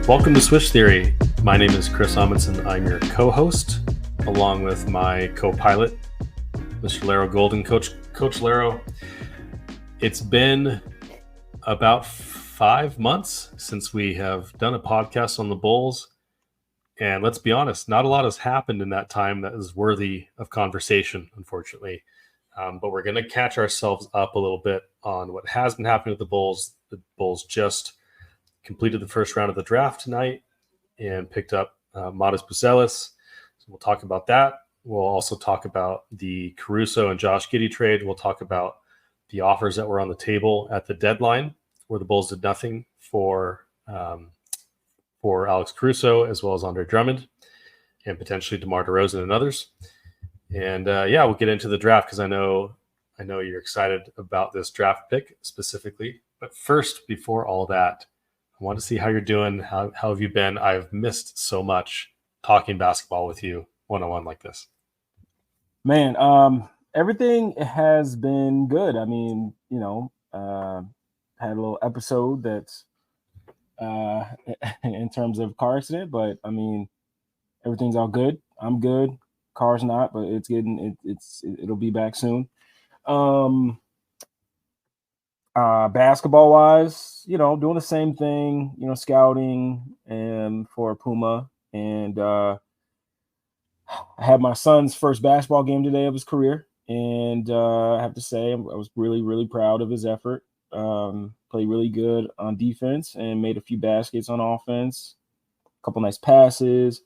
Welcome to Swish Theory. My name is Chris Amundsen. I'm your co-host, along with my co-pilot, Mr. Larro Golden. Coach Larro, it's been about 5 months since we have done a podcast on the Bulls. And let's be honest, not a lot has happened in that time that is worthy of conversation, unfortunately. But we're going to catch ourselves up a little bit on what has been happening with the Bulls. The Bulls just completed the first round of the draft tonight and picked up Buzelis. So we'll talk about that. We'll also talk about the Caruso and Josh Giddey trade. We'll talk about the offers that were on the table at the deadline, where the Bulls did nothing for Alex Caruso, as well as Andre Drummond, and potentially DeMar DeRozan and others. And we'll get into the draft because I know you're excited about this draft pick specifically. But first, before all that, I want to see how you're doing. How have you been? I've missed so much talking basketball with you one-on-one like this. Man, everything has been good. I mean, had a little episode that's in terms of car accident, but I mean, everything's all good. I'm good. Car's not, but it'll be back soon. Basketball wise, doing the same thing, scouting and for Puma. And I had my son's first basketball game today of his career. And I have to say, I was really, really proud of his effort. Played really good on defense and made a few baskets on offense, a couple nice passes,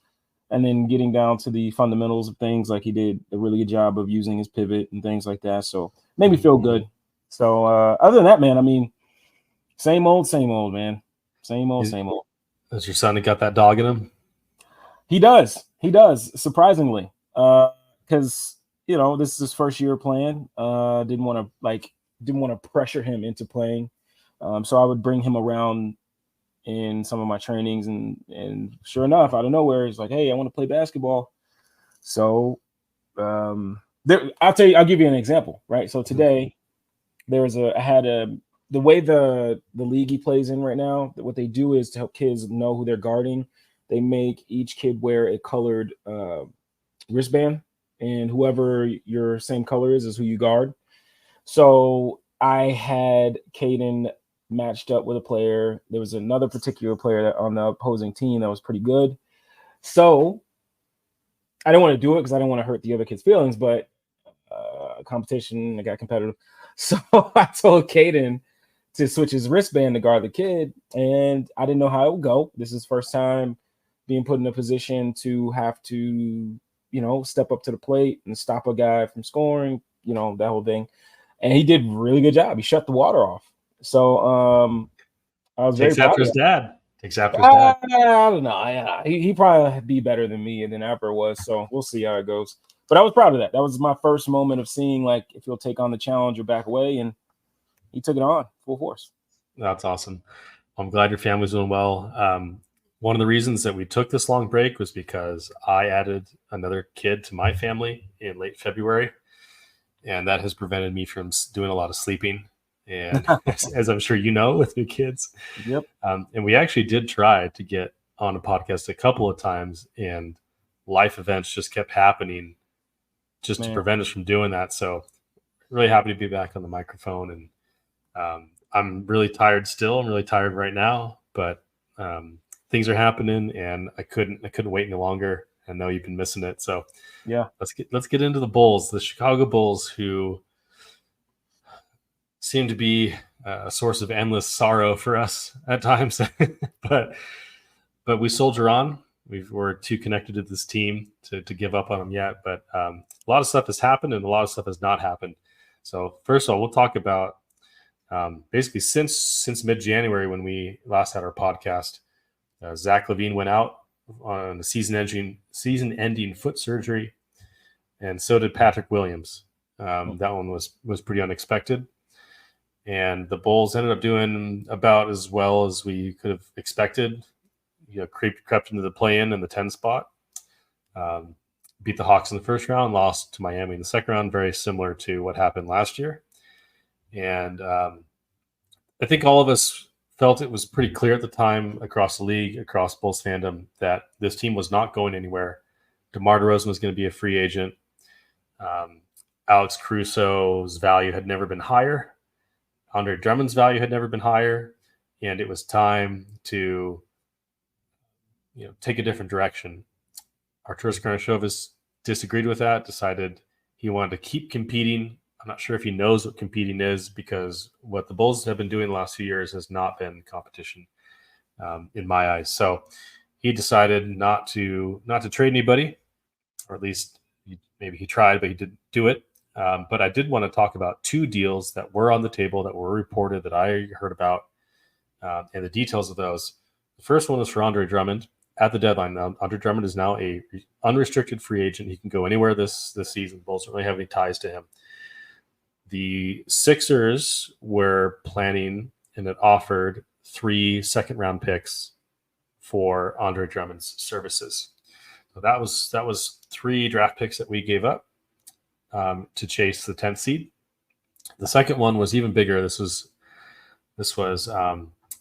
and then getting down to the fundamentals of things, like he did a really good job of using his pivot and things like that. So made me feel good. So other than that, man, I mean, same old, man. Same old. Has your son got that dog in him? He does, surprisingly. Because, this is his first year playing. Didn't want to pressure him into playing. So I would bring him around in some of my trainings, and sure enough, out of nowhere, he's like, "Hey, I want to play basketball." So I'll give you an example, right? So today the way the league he plays in right now, what they do is to help kids know who they're guarding. They make each kid wear a colored wristband, and whoever your same color is who you guard. So I had Caden matched up with a player. There was another particular player on the opposing team that was pretty good. So I didn't want to do it because I didn't want to hurt the other kid's feelings, but competition, I got competitive. So I told Caden to switch his wristband to guard the kid, and I didn't know how it would go. This is first time being put in a position to have to, step up to the plate and stop a guy from scoring, that whole thing. And he did a really good job. He shut the water off. So I was very proud of his dad. I don't know. He probably be better than me than ever was. So we'll see how it goes. But I was proud of that. That was my first moment of seeing, like, if he'll take on the challenge or back away, and he took it on full force. That's awesome. I'm glad your family's doing well. One of the reasons that we took this long break was because I added another kid to my family in late February, and that has prevented me from doing a lot of sleeping. And as I'm sure you know, with new kids. Yep. And we actually did try to get on a podcast a couple of times, and life events just kept happening to prevent us from doing that. So really happy to be back on the microphone. And I'm really tired still. I'm really tired right now, but things are happening, and I couldn't wait any longer. I know you've been missing it. So yeah, let's get into the Bulls, the Chicago Bulls, who seem to be a source of endless sorrow for us at times, but we soldier on. We're too connected to this team to give up on them yet. But a lot of stuff has happened, and a lot of stuff has not happened. So first of all, we'll talk about basically since mid-January when we last had our podcast. Zach LaVine went out on a season-ending foot surgery, and so did Patrick Williams. That one was pretty unexpected. And the Bulls ended up doing about as well as we could have expected. Crept into the play-in and the 10 spot. Beat the Hawks in the first round, lost to Miami in the second round, very similar to what happened last year. And I think all of us felt it was pretty clear at the time across the league, across Bulls fandom, that this team was not going anywhere. DeMar DeRozan was going to be a free agent. Alex Caruso's value had never been higher. Andre Drummond's value had never been higher. And it was time to take a different direction. Arturas Karnisovas disagreed with that, decided he wanted to keep competing. I'm not sure if he knows what competing is, because what the Bulls have been doing the last few years has not been competition in my eyes. So he decided not to trade anybody, or at least maybe he tried, but he didn't do it. But I did want to talk about two deals that were on the table, that were reported, that I heard about, and the details of those. The first one was for Andre Drummond at the deadline. Now, Andre Drummond is now a unrestricted free agent. He can go anywhere this season. The Bulls don't really have any ties to him. The Sixers were planning and had offered 3 second-round picks for Andre Drummond's services. So that was 3 draft picks that we gave up to chase the 10th seed. The second one was even bigger. This was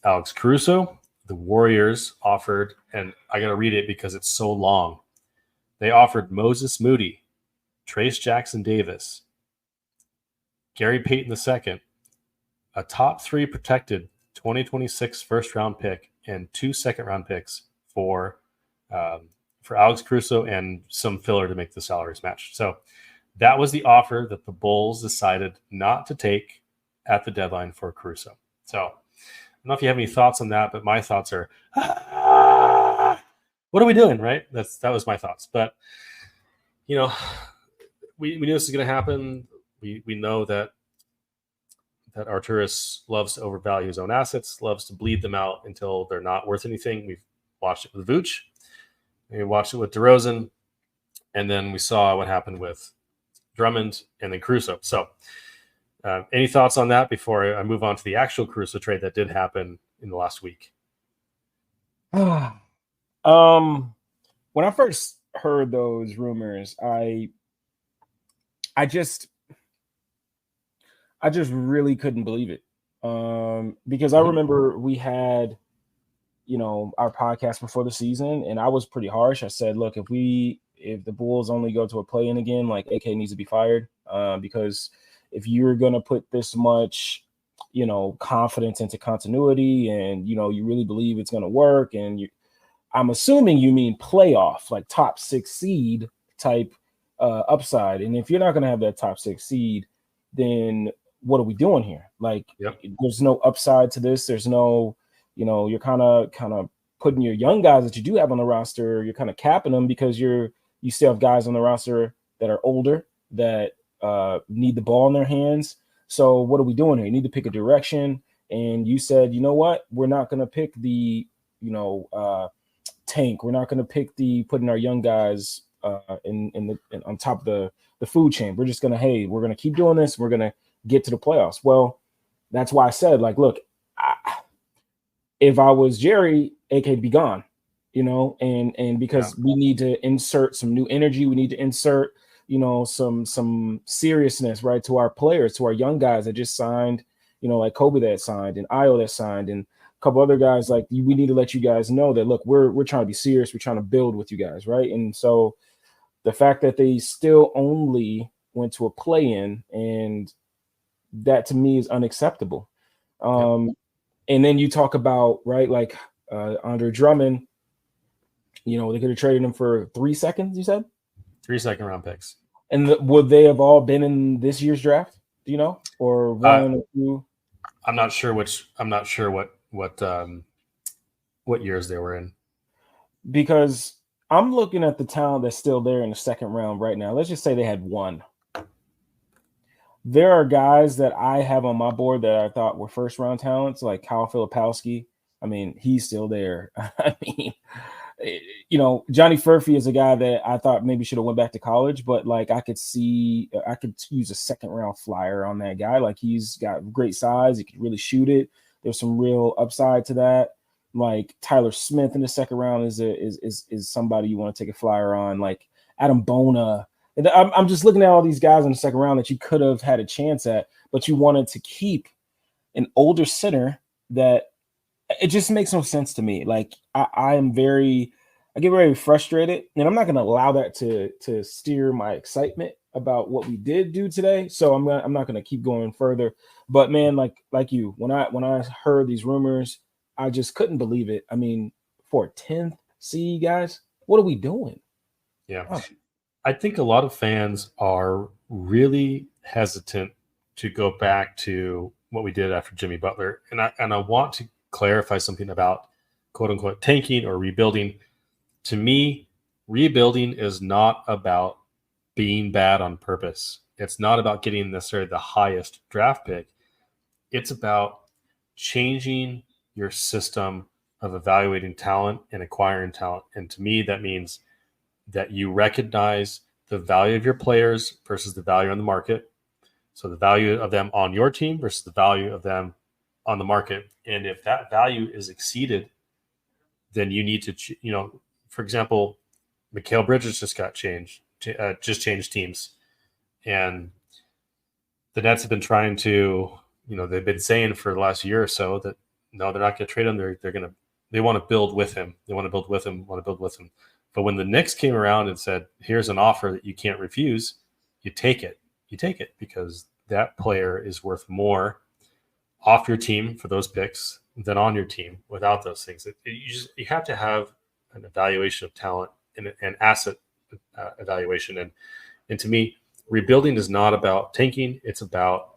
Alex Caruso. The Warriors offered, and I got to read it because it's so long. They offered Moses Moody, Trace Jackson Davis, Gary Payton II, a top 3 protected 2026 first-round pick, and 2 second-round picks for Alex Caruso, and some filler to make the salaries match. So that was the offer that the Bulls decided not to take at the deadline for Caruso. So I don't know if you have any thoughts on that, but my thoughts are, what are we doing, right? That was my thoughts. But, we knew this was going to happen. We know that Arturas loves to overvalue his own assets, loves to bleed them out until they're not worth anything. We've watched it with Vooch. We watched it with DeRozan. And then we saw what happened with Drummond and then Caruso. So any thoughts on that before I move on to the actual Caruso trade that did happen in the last week? When I first heard those rumors, I just really couldn't believe it. Because I remember we had, our podcast before the season, and I was pretty harsh. I said, look, if the Bulls only go to a play-in again, like AK needs to be fired, because if you're going to put this much, confidence into continuity, and, you really believe it's going to work, and I'm assuming you mean playoff, like top 6 seed type upside. And if you're not going to have that top 6 seed, then what are we doing here? Like, There's no upside to this. There's no, you're kind of putting your young guys that you do have on the roster, you're kind of capping them because you still have guys on the roster that are older, that need the ball in their hands. So what are we doing here? You need to pick a direction. And you said, you know what? We're not going to pick the, tank. We're not going to pick the putting our young guys in on top of the food chain. We're just going to, we're going to keep doing this. We're going to get to the playoffs. Well, that's why I said, like, look, if I was Jerry, AK be gone, and because we need to insert some new energy. We need to insert, some seriousness, right, to our players, to our young guys that just signed, like Kobe that signed, and Io that signed, and a couple other guys. Like, we need to let you guys know that, look, we're trying to be serious. We're trying to build with you guys, right? And so the fact that they still only went to a play-in, and that to me is unacceptable. And then you talk about, right, like Andre Drummond, they could have traded him for 3 seconds, you said? 3 second-round picks. And would they have all been in this year's draft? Do you know? Or one or two? I'm not sure what years they were in. Because I'm looking at the talent that's still there in the second round right now. Let's just say they had one. There are guys that I have on my board that I thought were first-round talents, like Kyle Filipowski. I mean, he's still there. I mean, Johnny Furphy is a guy that I thought maybe should have went back to college, but like I could use a second-round flyer on that guy. Like, he's got great size. He could really shoot it. There's some real upside to that. Like Tyler Smith in the second round is somebody you want to take a flyer on. Like Adam Bona. And I'm just looking at all these guys in the second round that you could have had a chance at, but you wanted to keep an older center that It just makes no sense to me. Like I get very frustrated, and I'm not going to allow that to steer my excitement about what we did do today. So I'm not going to keep going further. But man, like you, when I heard these rumors, I just couldn't believe it. I mean, for a 10th seed, guys, what are we doing? Yeah. Oh. I think a lot of fans are really hesitant to go back to what we did after Jimmy Butler. And I want to clarify something about quote unquote tanking or rebuilding. To me, rebuilding is not about being bad on purpose. It's not about getting necessarily the highest draft pick. It's about changing your system of evaluating talent and acquiring talent. And to me, that means that you recognize the value of your players versus the value on the market. So the value of them on your team versus the value of them on the market. And if that value is exceeded, then you need to, for example, Mikal Bridges just changed teams. And the Nets have been trying to, they've been saying for the last year or so that, no, they're not going to trade him. They want to build with him. They want to build with him, But when the Knicks came around and said, here's an offer that you can't refuse, you take it. You take it because that player is worth more off your team for those picks than on your team without those things. You have to have an evaluation of talent and an asset evaluation. And to me, rebuilding is not about tanking. It's about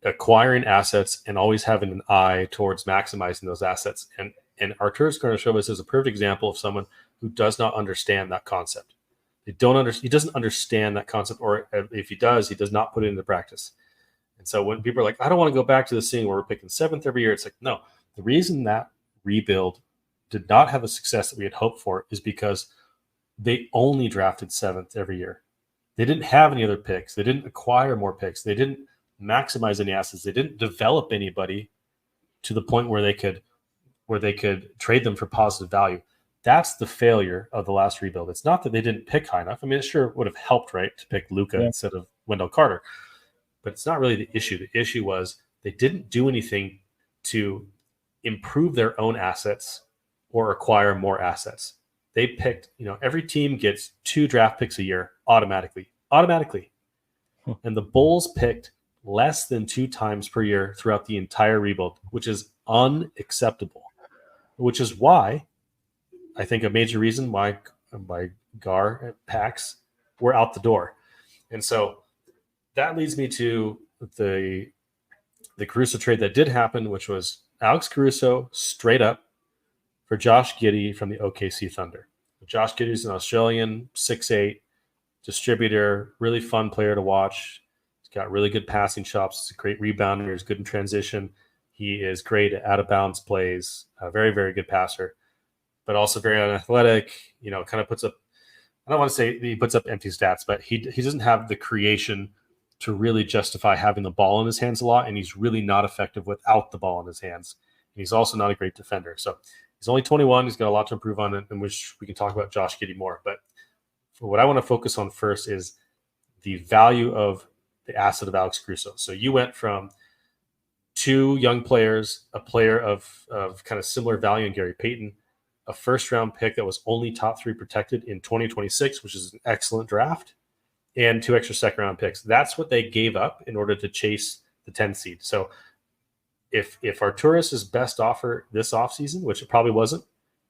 acquiring assets and always having an eye towards maximizing those assets. And Arturas Karnisovas is a perfect example of someone who does not understand that concept. He doesn't understand that concept, or if he does not put it into practice. And so when people are like, I don't want to go back to the scene where we're picking 7th every year, it's like, no, the reason that rebuild did not have the success that we had hoped for is because they only drafted 7th every year. They didn't have any other picks. They didn't acquire more picks. They didn't maximize any assets. They didn't develop anybody to the point where they could trade them for positive value. That's the failure of the last rebuild. It's not that they didn't pick high enough. I mean, it sure would have helped, right, to pick Luka instead of Wendell Carter. But it's not really the issue. The issue was they didn't do anything to improve their own assets or acquire more assets. They picked, every team gets 2 draft picks a year automatically. And the Bulls picked less than 2 times per year throughout the entire rebuild, which is unacceptable, which is why I think a major reason why Gar and Pax were out the door. And so that leads me to the Caruso trade that did happen, which was Alex Caruso straight up for Josh Giddey from the OKC Thunder. Josh Giddey is an Australian 6'8" distributor, really fun player to watch. He's got really good passing chops. He's a great rebounder. He's good in transition. He is great at out-of-bounds plays, a very, very good passer, but also very unathletic, kind of puts up – I don't want to say he puts up empty stats, but he doesn't have the creation to really justify having the ball in his hands a lot, and he's really not effective without the ball in his hands. And he's also not a great defender. So he's only 21. He's got a lot to improve on, and which we can talk about Josh Giddey more. But what I want to focus on first is the value of the asset of Alex Caruso. So you went from 2 young players, a player of kind of similar value in Gary Payton, a first-round pick that was only top 3 protected in 2026, which is an excellent draft, and 2 extra second-round picks. That's what they gave up in order to chase the 10th seed. So if Arturas' best offer this offseason, which it probably wasn't,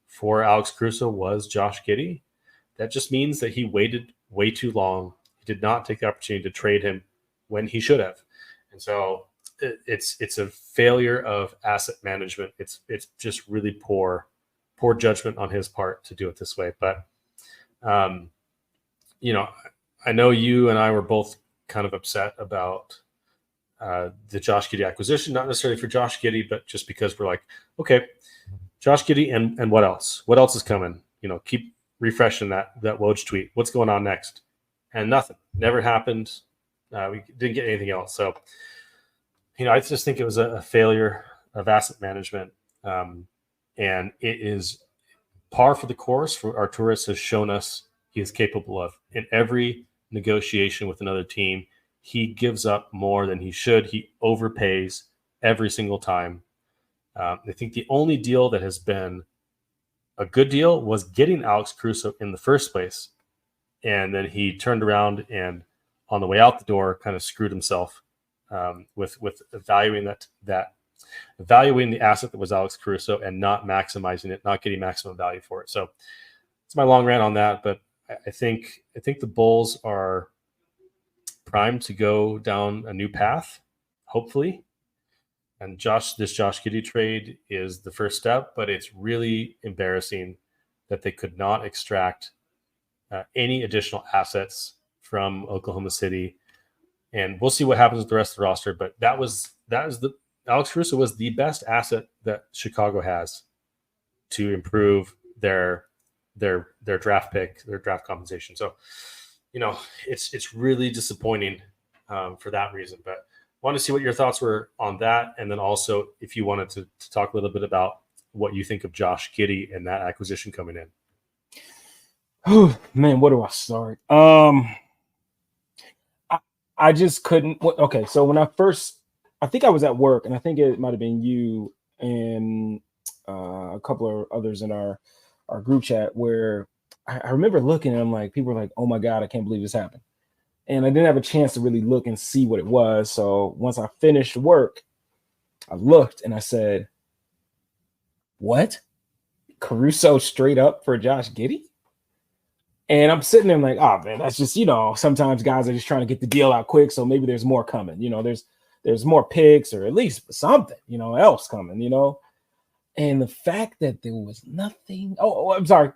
for Alex Caruso was Josh Giddey, that just means that he waited way too long. He did not take the opportunity to trade him when he should have. And so it's a failure of asset management. It's just really poor judgment on his part to do it this way. But, I know you and I were both kind of upset about the Josh Giddey acquisition, not necessarily for Josh Giddey, but just because we're like, okay, Josh Giddey and what else? What else is coming? Keep refreshing that Woj tweet. What's going on next? And nothing. Never happened. We didn't get anything else. So, I just think it was a failure of asset management. And it is par for the course for Arturas has shown us he is capable of. In every negotiation with another team, he gives up more than he should. He overpays every single time. I think the only deal that has been a good deal was getting Alex Caruso in the first place. And then he turned around and on the way out the door kind of screwed himself with evaluating the asset that was Alex Caruso and not maximizing it, not getting maximum value for it. So it's my long rant on that. But I think the Bulls are primed to go down a new path, hopefully. And this Josh Giddey trade is the first step, but it's really embarrassing that they could not extract any additional assets from Oklahoma City. And we'll see what happens with the rest of the roster. But Alex Caruso was the best asset that Chicago has to improve their draft pick, their draft compensation. So, it's really disappointing for that reason. But want to see what your thoughts were on that. And then also if you wanted to talk a little bit about what you think of Josh Giddey and that acquisition coming in. Oh, man, where do I start? I just couldn't. Okay, so when I think I was at work, and I think it might have been you and a couple of others in our group chat where I remember looking and I'm like, people were like, oh my God, I can't believe this happened. And I didn't have a chance to really look and see what it was. So once I finished work, I looked and I said, what? Caruso straight up for Josh Giddey? And I'm sitting there like, oh man, that's just, sometimes guys are just trying to get the deal out quick. So maybe there's more coming, there's more picks or at least something, else coming, And the fact that there was nothing. Oh, I'm sorry.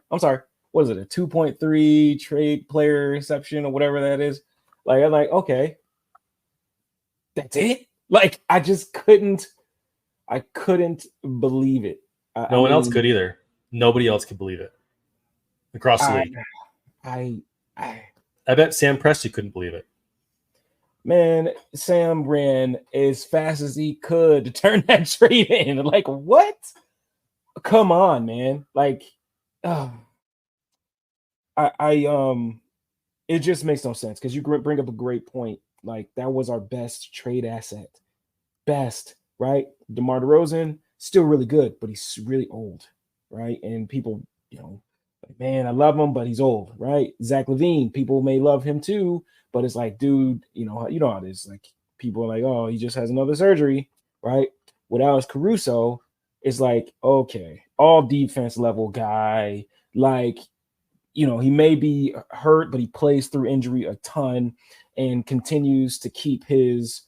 What is it? A 2.3 trade player exception or whatever that is. Like, I'm like, okay, that's it. Like, I just couldn't believe it. No one else could either. Nobody else could believe it across the league. I bet Sam Presti couldn't believe it. Man, Sam ran as fast as he could to turn that trade in. Like, what? Come on, man. Like, it just makes no sense because you bring up a great point. Like, that was our best trade asset. Best, right? DeMar DeRozan, still really good, but he's really old, right? And people, like, man, I love him, but he's old, right? Zach LaVine, people may love him too, but it's like, dude, you know how it is. Like, people are like, oh, he just has another surgery, right? With Alex Caruso, it's like, okay, all defense level guy, like, he may be hurt, but he plays through injury a ton and continues to keep his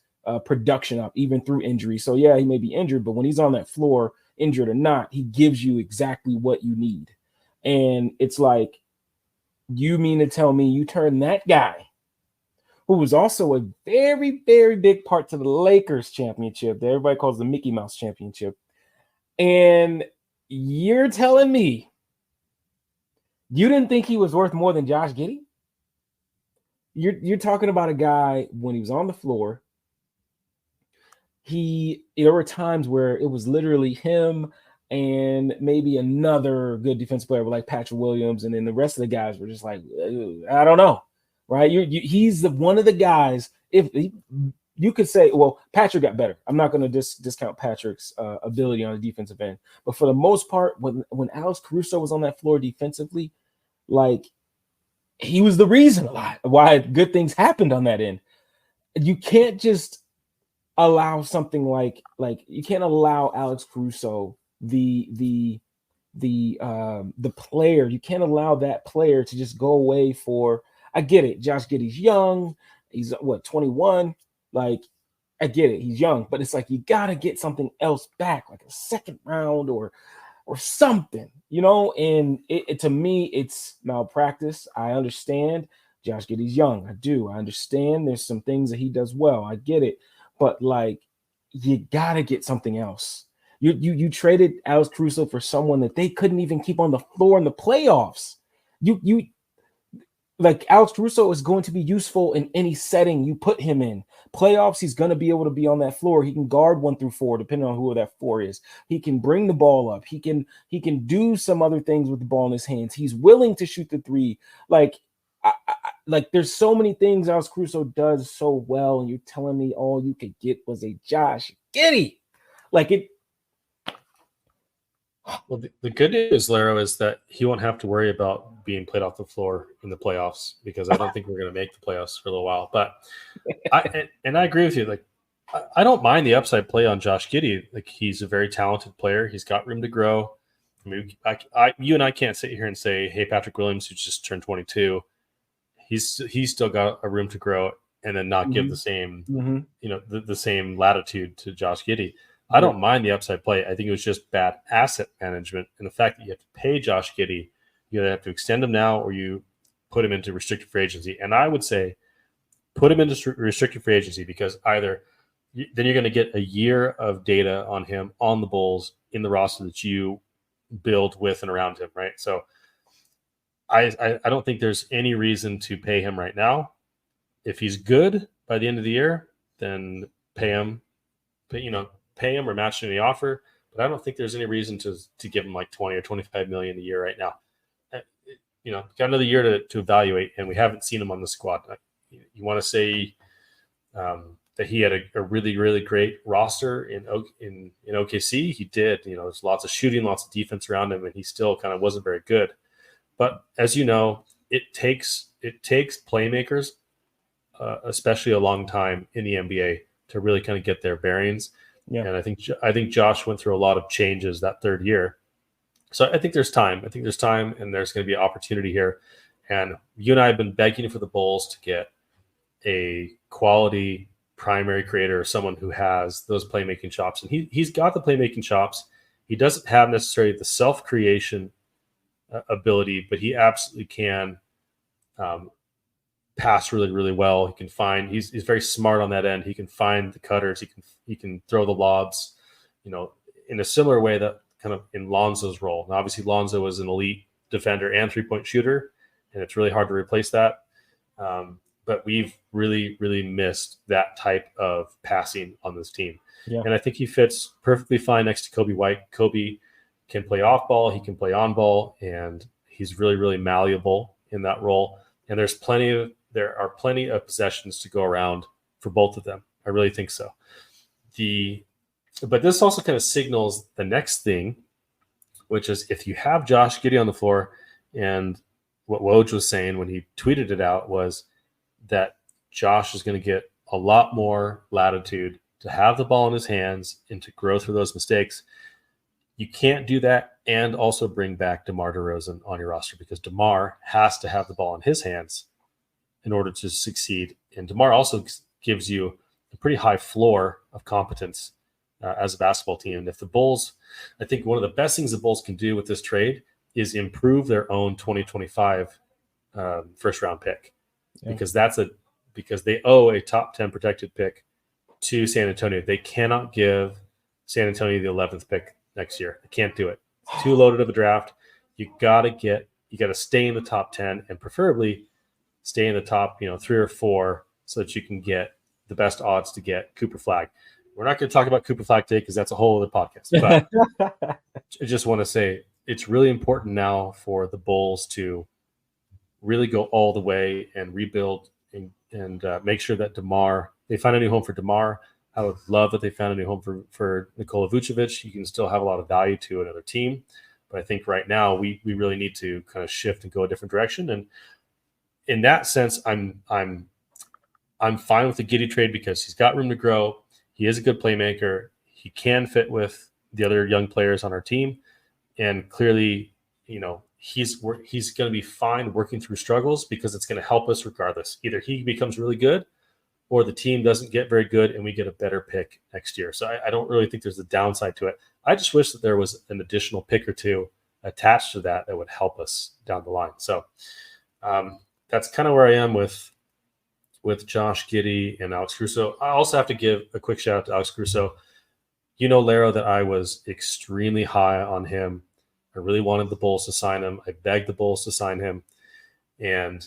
production up even through injury. So yeah, he may be injured, but when he's on that floor, injured or not, he gives you exactly what you need. And it's like, you mean to tell me you turn that guy, who was also a very, very big part to the Lakers championship that everybody calls the Mickey Mouse championship, and you're telling me you didn't think he was worth more than Josh Giddey? You're talking about a guy when he was on the floor. There were times where it was literally him and maybe another good defense player like Patrick Williams, and then the rest of the guys were just like, I don't know, right? He's one of the guys. If you could say, well, Patrick got better. I'm not going to discount Patrick's ability on the defensive end, but for the most part, when Alex Caruso was on that floor defensively, like, he was the reason a lot why good things happened on that end. You can't just allow something like you can't allow Alex Caruso, the player. You can't allow that player to just go away for. I get it. Josh Giddey's young. He's 21. Like, I get it. He's young, but it's like, you got to get something else back, like a second round or something, and it to me, it's malpractice. I understand Josh Giddey's young. I do. I understand there's some things that he does well. I get it. But like, you got to get something else. You traded Alex Caruso for someone that they couldn't even keep on the floor in the playoffs. Like, Alex Caruso is going to be useful in any setting you put him in. Playoffs, he's going to be able to be on that floor. He can guard 1 through 4, depending on who that 4 is. He can bring the ball up. He can do some other things with the ball in his hands. He's willing to shoot the 3. Like, like, there's so many things Alex Caruso does so well, and you're telling me all you could get was a Josh Giddey. Like, Well, the good news, Larro, is that he won't have to worry about being played off the floor in the playoffs, because I don't think we're going to make the playoffs for a little while. But I agree with you. Like, I don't mind the upside play on Josh Giddey. Like, he's a very talented player. He's got room to grow. I mean, you and I can't sit here and say, "Hey, Patrick Williams, who just turned 22, he's still got a room to grow," and then not give the same, the same latitude to Josh Giddey. I don't mind the upside play. I think it was just bad asset management, and the fact that you have to pay Josh Giddey, you either have to extend him now or you put him into restricted free agency. And I would say put him into restricted free agency, because either then you're going to get a year of data on him on the Bulls in the roster that you build with and around him, right? So I don't think there's any reason to pay him right now. If he's good by the end of the year, then pay him. Pay him or match any offer. But I don't think there's any reason to give him like 20 or 25 million a year right now. Got another year to evaluate, and we haven't seen him on the squad. You want to say that he had a really, really great roster in OKC? He did. There's lots of shooting, lots of defense around him, and he still kind of wasn't very good. But as you know, it takes playmakers, especially a long time in the NBA, to really kind of get their bearings. Yeah. And I think Josh went through a lot of changes that third year. So I think there's time. And there's going to be opportunity here. And you and I have been begging for the Bulls to get a quality primary creator, someone who has those playmaking chops. And he's got the playmaking chops. He doesn't have necessarily the self-creation ability, but he absolutely can pass really, really well. He can find. He's very smart on that end. He can find the cutters. He can throw the lobs. In a similar way that kind of in Lonzo's role. Now, obviously, Lonzo was an elite defender and 3-point shooter, and it's really hard to replace that. But we've really, really missed that type of passing on this team. Yeah. And I think he fits perfectly fine next to Kobe White. Kobe can play off ball. He can play on ball, and he's really, really malleable in that role. And there are plenty of possessions to go around for both of them. I really think so. But this also kind of signals the next thing, which is if you have Josh Giddey on the floor, and what Woj was saying when he tweeted it out was that Josh is going to get a lot more latitude to have the ball in his hands and to grow through those mistakes. You can't do that and also bring back DeMar DeRozan on your roster, because DeMar has to have the ball in his hands in order to succeed. And DeMar also gives you a pretty high floor of competence as a basketball team. And if the Bulls, I think one of the best things the Bulls can do with this trade is improve their own 2025 first round pick, because because they owe a top 10 protected pick to San Antonio. They cannot give San Antonio the 11th pick next year. They can't do it. It's too loaded of a draft. You got to stay in the top 10, and preferably stay in the top, 3 or 4, so that you can get the best odds to get Cooper Flagg. We're not going to talk about Cooper Flagg today because that's a whole other podcast. But I just want to say it's really important now for the Bulls to really go all the way and rebuild and make sure that they find a new home for DeMar. I would love that they found a new home for Nikola Vucevic. You can still have a lot of value to another team. But I think right now we really need to kind of shift and go a different direction. And in that sense, I'm fine with the Giddey trade because he's got room to grow. He is a good playmaker. He can fit with the other young players on our team, and clearly, he's going to be fine working through struggles, because it's going to help us regardless. Either he becomes really good, or the team doesn't get very good, and we get a better pick next year. So I don't really think there's a downside to it. I just wish that there was an additional pick or two attached to that would help us down the line. So that's kind of where I am with Josh Giddey and Alex Caruso. I also have to give a quick shout out to Alex Caruso. Larro, that I was extremely high on him. I really wanted the Bulls to sign him. I begged the Bulls to sign him, and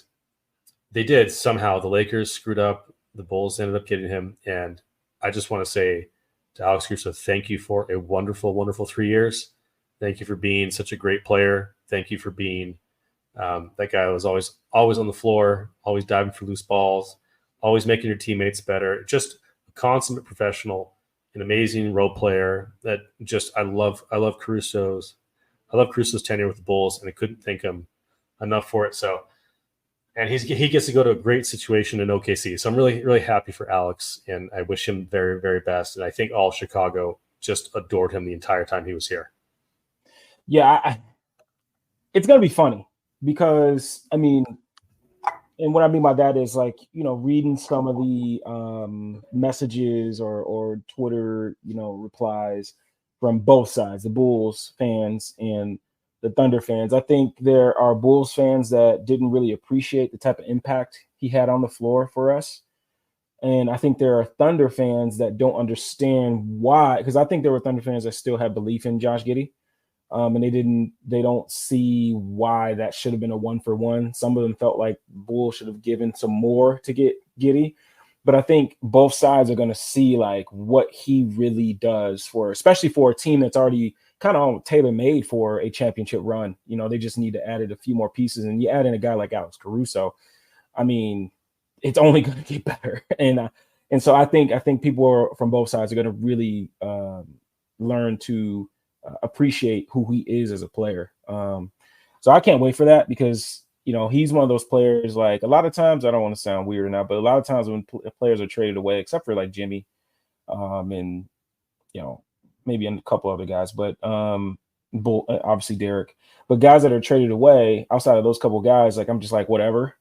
they did. Somehow the Lakers screwed up. The Bulls ended up getting him, and I just want to say to Alex Caruso, thank you for a wonderful, wonderful 3 years. Thank you for being such a great player. Thank you for being that guy who was always on the floor, always diving for loose balls, always making your teammates better. Just a consummate professional, an amazing role player. That just I love Caruso's I love Caruso's tenure with the Bulls, and I couldn't thank him enough for it. So, and he gets to go to a great situation in OKC. So I'm really, really happy for Alex, and I wish him very, very best. And I think all Chicago just adored him the entire time he was here. Yeah, it's going to be funny because, I mean, and what I mean by that is like, reading some of the messages or Twitter, replies from both sides, the Bulls fans and the Thunder fans. I think there are Bulls fans that didn't really appreciate the type of impact he had on the floor for us. And I think there are Thunder fans that don't understand why, because I think there were Thunder fans that still had belief in Josh Giddey. And they don't see why that should have been a 1-for-1. Some of them felt like Bull should have given some more to get Giddey. But I think both sides are going to see like what he really does especially for a team that's already kind of tailor-made for a championship run. They just need to add a few more pieces. And you add in a guy like Alex Caruso, I mean, it's only going to get better. And so I think people from both sides are going to really learn to appreciate who he is as a player. So I can't wait for that because, he's one of those players, like a lot of times, I don't want to sound weird or not, but a lot of times when players are traded away, except for like Jimmy and, maybe a couple other guys, but obviously Derek, but guys that are traded away outside of those couple guys, like I'm just like, whatever,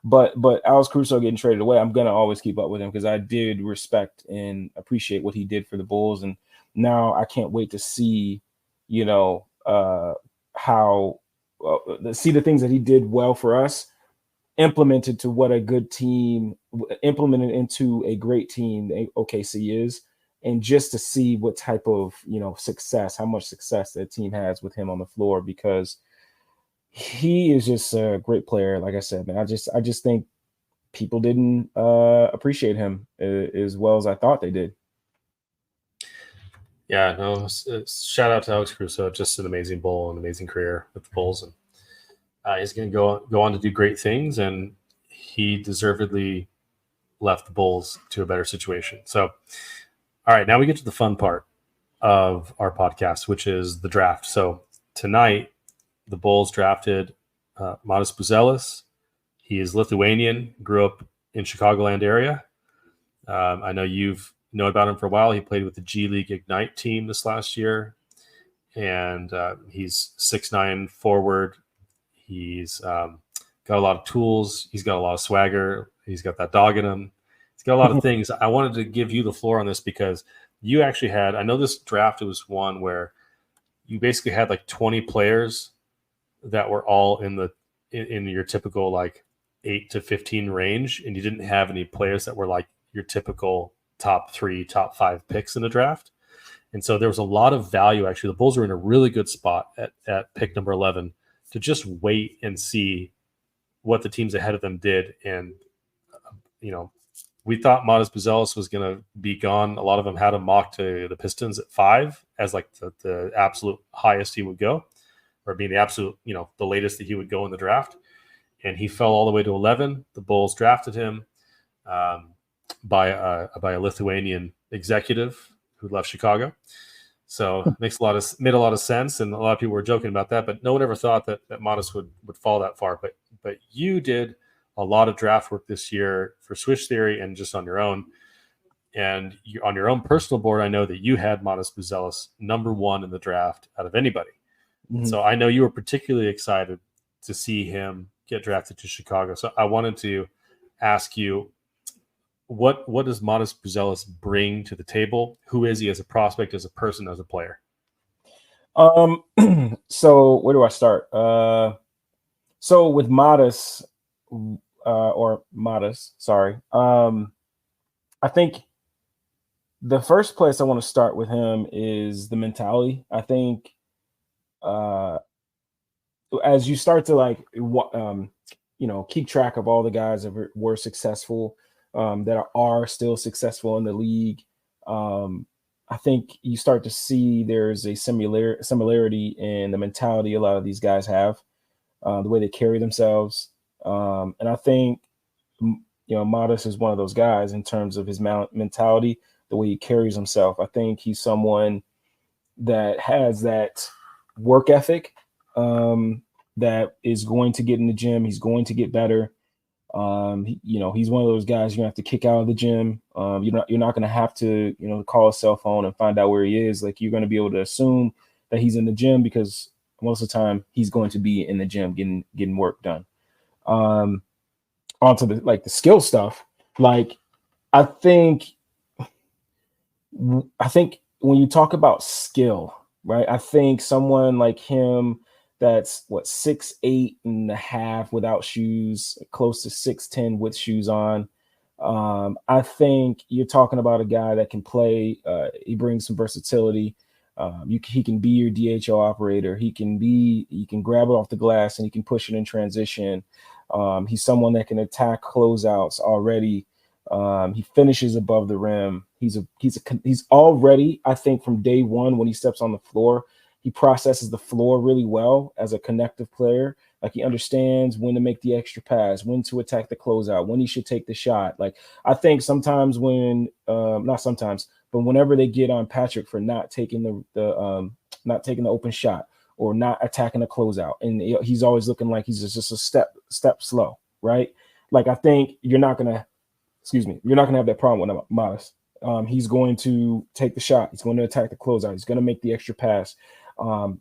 but Alex Caruso getting traded away, I'm going to always keep up with him because I did respect and appreciate what he did for the Bulls. And now I can't wait to see, how see the things that he did well for us implemented to what a good team implemented into a great team OKC is, and just to see what type of success, how much success that team has with him on the floor, because he is just a great player. Like I said, man, I just think people didn't appreciate him as well as I thought they did. Yeah, no, shout out to Alex Caruso. Just an amazing Bull, an amazing career with the Bulls. And he's going to go on to do great things, and he deservedly left the Bulls to a better situation. So, all right, now we get to the fun part of our podcast, which is the draft. So tonight, the Bulls drafted Matas Buzelis. He is Lithuanian, grew up in Chicagoland area. I know you've known about him for a while. He played with the G League Ignite team this last year, and he's 6'9" forward. He's got a lot of tools. He's got a lot of swagger. He's got that dog in him. He's got a lot of things. I wanted to give you the floor on this because you actually had, I know this draft, it was one where you basically had like 20 players that were all in your typical like 8 to 15 range, and you didn't have any players that were like your typical top 3, top 5 picks in the draft. And so there was a lot of value. Actually, the Bulls were in a really good spot at pick number 11 to just wait and see what the teams ahead of them did. And, we thought Matas Buzelis was going to be gone. A lot of them had him mocked to the Pistons at 5 as like the absolute highest he would go, or being the absolute, the latest that he would go in the draft. And he fell all the way to 11. The Bulls drafted him by a Lithuanian executive who left Chicago. So it made a lot of sense, and a lot of people were joking about that, but no one ever thought that Matas would fall that far. But you did a lot of draft work this year for Swish Theory and just on your own. And on your own personal board, I know that you had Matas Buzelis number 1 in the draft out of anybody. Mm-hmm. So I know you were particularly excited to see him get drafted to Chicago. So I wanted to ask you, what does Matas Buzelis bring to the table? Who is he as a prospect, as a person, as a player? So where do I start? So with Matas, sorry. I think the first place I want to start with him is the mentality. I think as you start to keep track of all the guys that were successful, that are still successful in the league, I think you start to see there's a similarity in the mentality a lot of these guys have, the way they carry themselves. And I think, Matas is one of those guys in terms of his mentality, the way he carries himself. I think he's someone that has that work ethic that is going to get in the gym. He's going to get better. He's one of those guys you're gonna have to kick out of the gym. You're not gonna have to, call a cell phone and find out where he is. Like, you're gonna be able to assume that he's in the gym because most of the time he's going to be in the gym getting work done. Onto the skill stuff. Like, I think when you talk about skill, right? I think someone like him that's 6'8.5" without shoes, close to 6'10" with shoes on. I think you're talking about a guy that can play. He brings some versatility. He can be your DHO operator. He can grab it off the glass and he can push it in transition. He's someone that can attack closeouts already. He finishes above the rim. He's already, I think, from day one when he steps on the floor, he processes the floor really well as a connective player. Like, he understands when to make the extra pass, when to attack the closeout, when he should take the shot. Like, I think sometimes not sometimes, but whenever they get on Patrick for not taking the open shot or not attacking the closeout, and he's always looking like he's just a step slow, right? Like, I think you're not gonna have that problem with Modest. He's going to take the shot. He's going to attack the closeout. He's going to make the extra pass.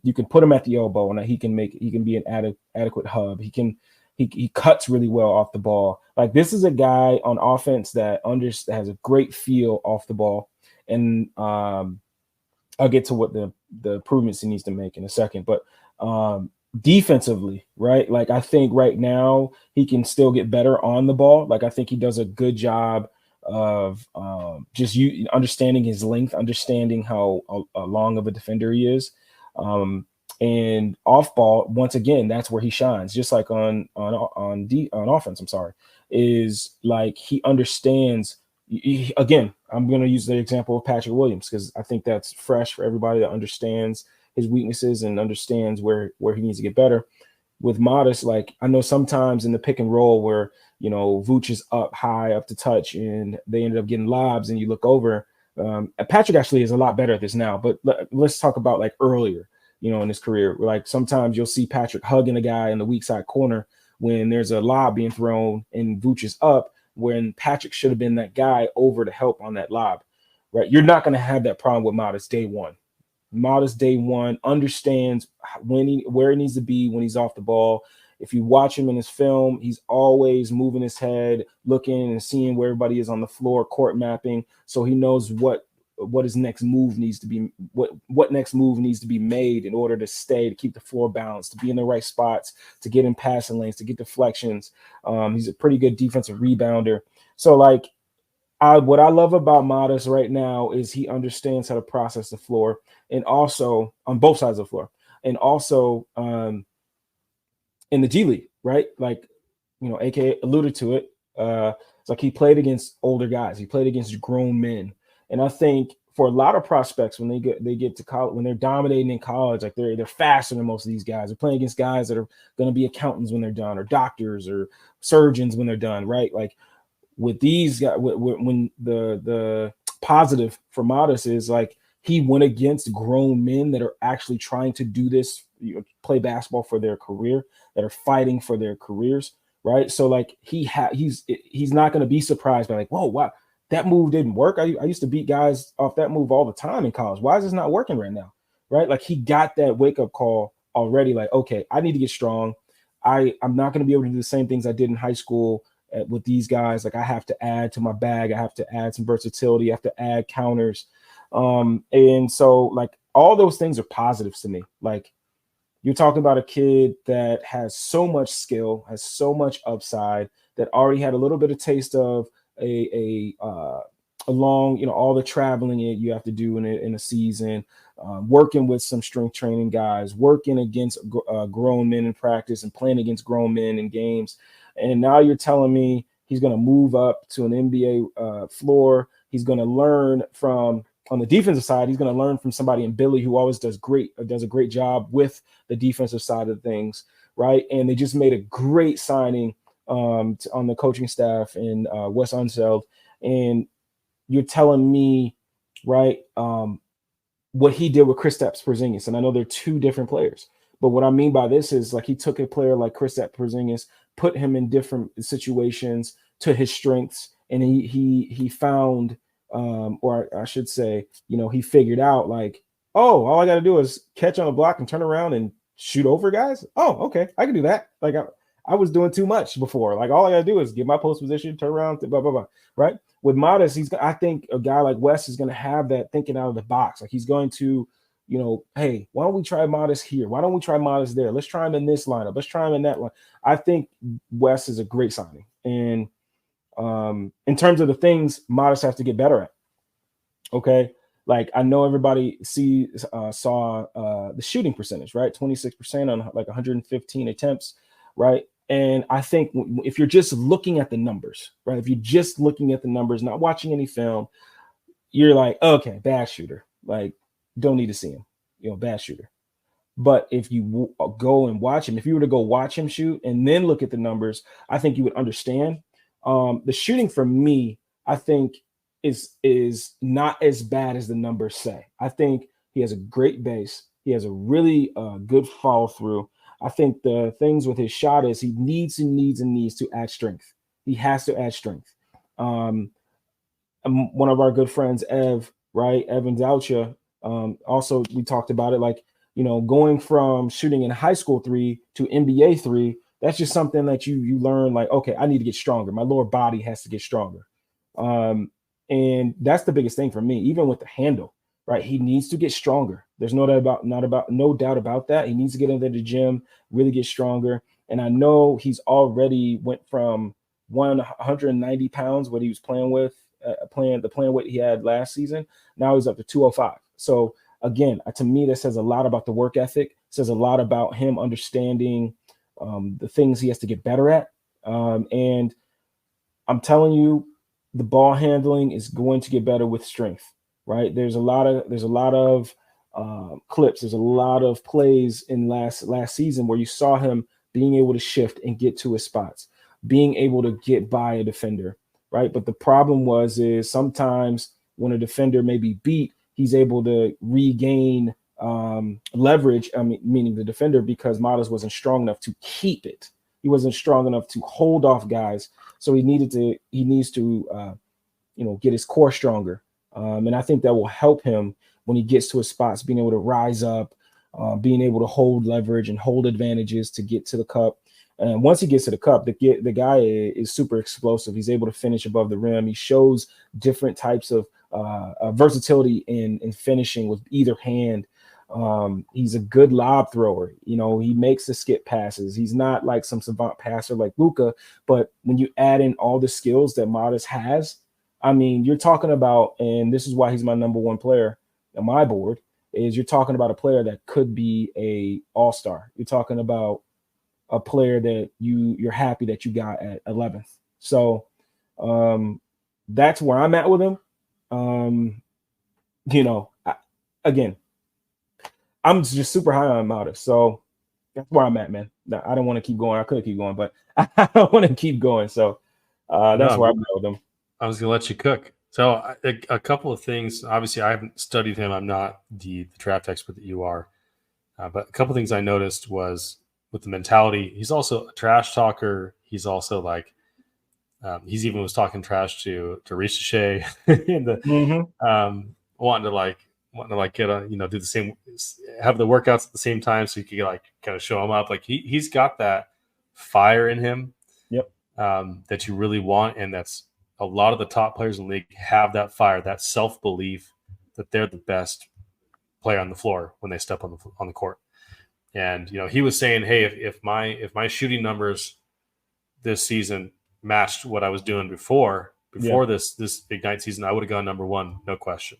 You can put him at the elbow, and he can be an adequate hub. He cuts really well off the ball. Like, this is a guy on offense that has a great feel off the ball. And I'll get to what the improvements he needs to make in a second. But defensively, right? Like, I think right now he can still get better on the ball. Like, I think he does a good job of just understanding his length, understanding how long of a defender he is. And off ball, once again, that's where he shines. Just like on offense, is like he understands. Again, I'm going to use the example of Patrick Williams because I think that's fresh for everybody that understands his weaknesses and understands where he needs to get better. With Modest, like, I know sometimes in the pick and roll where, Vooch is up high up to touch and they ended up getting lobs and you look over. Patrick actually is a lot better at this now, but let's talk about like earlier, in his career. Like, sometimes you'll see Patrick hugging a guy in the weak side corner when there's a lob being thrown and Vooch is up, when Patrick should have been that guy over to help on that lob, right? You're not going to have that problem with Modest day one. Modest day one understands where he needs to be when he's off the ball. If you watch him in his film, he's always moving his head, looking and seeing where everybody is on the floor, court mapping. So he knows what his next move needs to be, what next move needs to be made in order to keep the floor balanced, to be in the right spots, to get in passing lanes, to get deflections. He's a pretty good defensive rebounder. So like, what I love about Modest right now is he understands how to process the floor, and also on both sides of the floor, and also in the G League, right? Like, AK alluded to it. It's like he played against older guys. He played against grown men. And I think for a lot of prospects, when they get to college, when they're dominating in college, like they're faster than most of these guys. They're playing against guys that are going to be accountants when they're done, or doctors or surgeons when they're done, right? Like, with these guys, when the positive for Modest is like he went against grown men that are actually trying to do this, play basketball for their career, that are fighting for their careers, right? So like he's not going to be surprised by like, whoa, wow, that move didn't work. I used to beat guys off that move all the time in college. Why is this not working right now, right? Like, he got that wake up call already. Like, okay, I need to get strong. I'm not going to be able to do the same things I did in high school with these guys. Like, I have to add to my bag. I have to add some versatility. I have to add counters. And so like all those things are positives to me. Like, you're talking about a kid that has so much skill, has so much upside, that already had a little bit of taste of a long, all the traveling you have to do in a season, working with some strength training guys, working against grown men in practice and playing against grown men in games. And now you're telling me he's going to move up to an NBA floor. He's going to learn from, on the defensive side, he's going to learn from somebody in Billy who always does a great job with the defensive side of things, right? And they just made a great signing on the coaching staff in Wes Unseld. And you're telling me, right, what he did with Kristaps Porzingis. And I know they're two different players, but what I mean by this is like he took a player like Kristaps Porzingis, put him in different situations to his strengths, and he found, or I should say, he figured out like, oh, all I got to do is catch on a block and turn around and shoot over guys. Oh, okay, I can do that. Like I was doing too much before. Like all I got to do is get my post position, turn around, blah blah blah. Right. With Modest, I think a guy like Wes is going to have that thinking out of the box. Like he's going to, hey, why don't we try Modest here? Why don't we try Modest there? Let's try him in this lineup. Let's try him in that line. I think Wes is a great signing. And in terms of the things Modest has to get better at, okay, like I know everybody saw the shooting percentage, right? 26% on like 115 attempts, right? And I think if you're just looking at the numbers, right? If you're just looking at the numbers, not watching any film, you're like, okay, bad shooter. Like, don't need to see him, bad shooter. But if you go and watch him, if you were to go watch him shoot and then look at the numbers, I think you would understand. The shooting for me, I think, is not as bad as the numbers say. I think he has a great base. He has a really good follow through. I think the things with his shot is he needs to add strength. He has to add strength. One of our good friends, Evan Daucha, also we talked about it, like, going from shooting in high school 3 to NBA 3, that's just something that you learn, like, okay, I need to get stronger. My lower body has to get stronger. And that's the biggest thing for me, even with the handle, right? He needs to get stronger. There's no doubt about that. He needs to get into the gym, really get stronger. And I know he's already went from 190 pounds, what he was playing with, the playing weight he had last season. Now he's up to 205. So again, to me, that says a lot about the work ethic, says a lot about him understanding the things he has to get better at. And I'm telling you, the ball handling is going to get better with strength, right? There's a lot of clips. There's a lot of plays in last season where you saw him being able to shift and get to his spots, being able to get by a defender, right? But the problem is sometimes when a defender may be beat, he's able to regain leverage, meaning the defender, because Modest wasn't strong enough to keep it. He wasn't strong enough to hold off guys. So he needs to get his core stronger. And I think that will help him when he gets to his spots, being able to rise up, being able to hold leverage and hold advantages to get to the cup. And once he gets to the cup, the guy is super explosive. He's able to finish above the rim. He shows different types of versatility in finishing with either hand. He's a good lob thrower. He makes the skip passes. He's not like some savant passer like Luka, but when you add in all the skills that Modest has, you're talking about, and this is why he's my number one player on my board, is you're talking about a player that could be a all-star. You're talking about a player that you're happy that you got at 11th. So that's where I'm at with him. Again, I'm just super high on Modest. So that's where I'm at, man. I don't want to keep going. I could keep going, but I don't want to keep going. So that's where I'm at with him. I was going to let you cook. So a couple of things. Obviously, I haven't studied him. I'm not the draft expert that you are. But a couple of things I noticed was with the mentality, he's also a trash talker. He's also like, he's even was talking trash to Ricochet in the wanting to get do the same, have the workouts at the same time so you can like kind of show him up. Like he's got that fire in him. Yep. That you really want, and that's a lot of the top players in the league have that fire, that self-belief that they're the best player on the floor when they step on the court. And he was saying, hey, if my shooting numbers this season matched what I was doing before this Ignite season, I would have gone number one, no question.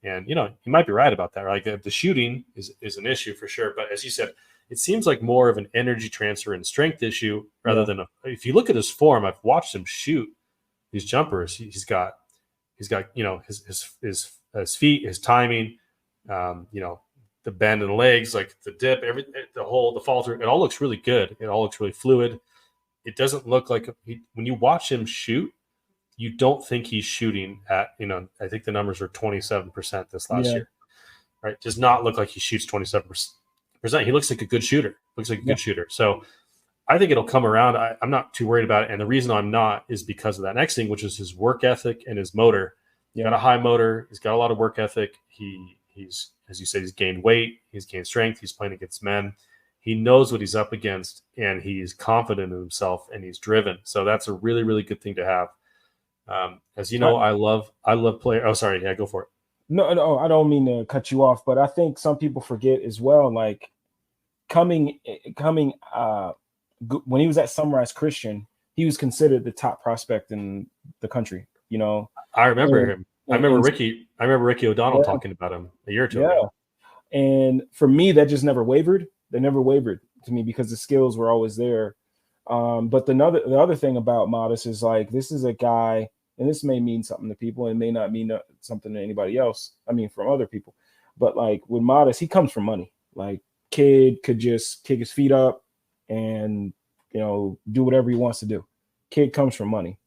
And you might be right about that. Like the shooting is an issue for sure, but as you said, it seems like more of an energy transfer and strength issue rather than if you look at his form. I've watched him shoot these jumpers. He's got his feet, his timing, the bend in the legs, like the dip, the fall through. It all looks really good. It all looks really fluid. It doesn't look like when you watch him shoot, you don't think he's shooting at I think the numbers are 27% this last year. right? Does not look like he shoots 27%. He looks like a good shooter. So I think it'll come around. I'm not too worried about it. And the reason I'm not is because of that next thing, which is his work ethic and his motor. He's got a high motor. He's got a lot of work ethic. He's, as you said, he's gained weight. He's gained strength. He's playing against men. He knows what he's up against, and he's confident in himself, and he's driven. So that's a really, really good thing to have. As you know, I love players. Oh, sorry. Yeah, go for it. No, I don't mean to cut you off, but I think some people forget as well, like coming when he was at Sunrise Christian, he was considered the top prospect in the country. You know, I remember him. I remember Ricky O'Donnell talking about him a year or two ago. And for me, that just never wavered. They never wavered to me because the skills were always there. But the other thing about Modest is like, this is a guy, and this may mean something to people and may not mean something to anybody else. I mean, from other people. But like with Modest, he comes from money. Like, kid could just kick his feet up and, you know, do whatever he wants to do. Kid comes from money.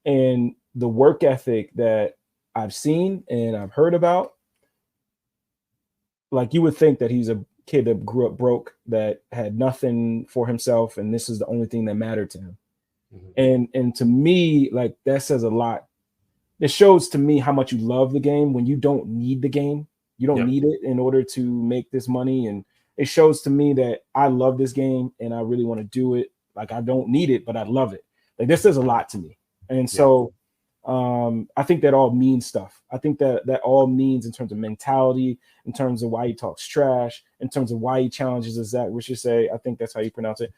And the work ethic that I've seen and I've heard about, like, you would think that he's a kid that grew up broke, that had nothing for himself, and this is the only thing that mattered to him. And to me, like, that says a lot. It shows to me how much you love the game when you don't need the game. You don't need it in order to make this money. And it shows to me that I love this game and I really want to do it. Like, I don't need it, but I love it. Like, this says a lot to me. And so I think that all means stuff. I think that all means in terms of mentality, in terms of why he talks trash, in terms of why he challenges us, that we should say, I think that's how you pronounce it.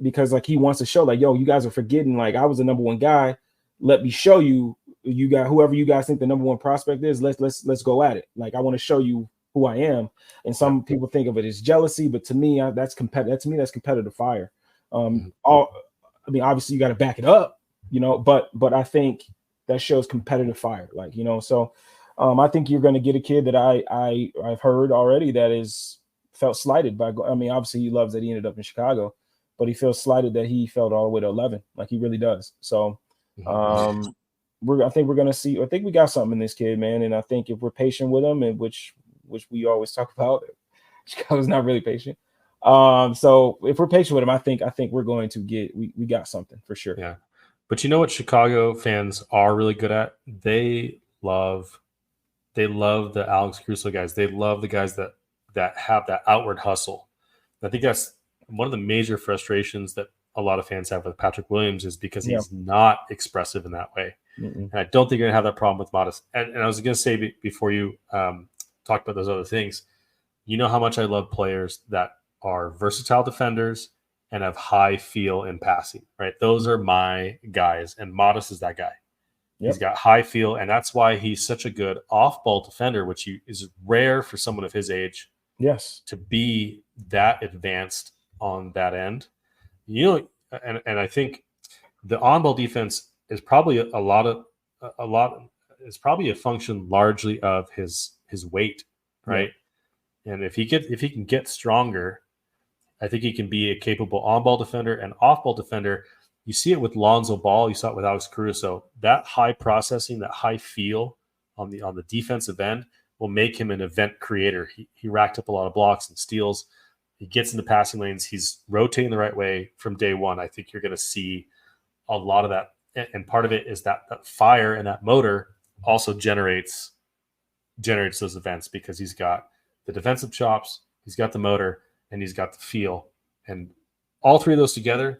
Because like, he wants to show like, yo, you guys are forgetting, like, I was the number one guy. Let me show you, you got whoever you guys think the number one prospect is. Let's go at it. Like, I want to show you who I am. And some people think of it as jealousy, but to me, that's competitive. To me, that's competitive fire. I mean, obviously you got to back it up, you know, but I think that shows competitive fire. Like, you know, so I think you're going to get a kid that I've heard already that is felt slighted by, I mean, obviously he loves that he ended up in Chicago, but he feels slighted that he fell all the way to 11. Like, he really does. So I think we're going to see, I think we got something in this kid, man. And I think if we're patient with him, and which we always talk about, Chicago's not really patient. So if we're patient with him, I think we're going to get, we got something for sure. Yeah. But you know what Chicago fans are really good at? They love the Alex Caruso guys. They love the guys that have that outward hustle. I think that's one of the major frustrations that a lot of fans have with Patrick Williams, is because he's not expressive in that way. And I don't think you're going to have that problem with Modest. And I was going to say before you talked about those other things, you know how much I love players that are versatile defenders and have high feel in passing, right? Those are my guys, and Modest is that guy. He's got high feel, and that's why he's such a good off-ball defender, which is rare for someone of his age. Yes, to be that advanced on that end, you know, and I think the on-ball defense is probably it's probably a function largely of his weight, right? And if he can get stronger, I think he can be a capable on-ball defender and off-ball defender. You see it with Lonzo Ball. You saw it with Alex Caruso. That high processing, that high feel on the defensive end will make him an event creator. He racked up a lot of blocks and steals. He gets into passing lanes. He's rotating the right way from day one. I think you're going to see a lot of that. And part of it is that fire and that motor also generates those events, because he's got the defensive chops, he's got the motor, and he's got the feel. And all three of those together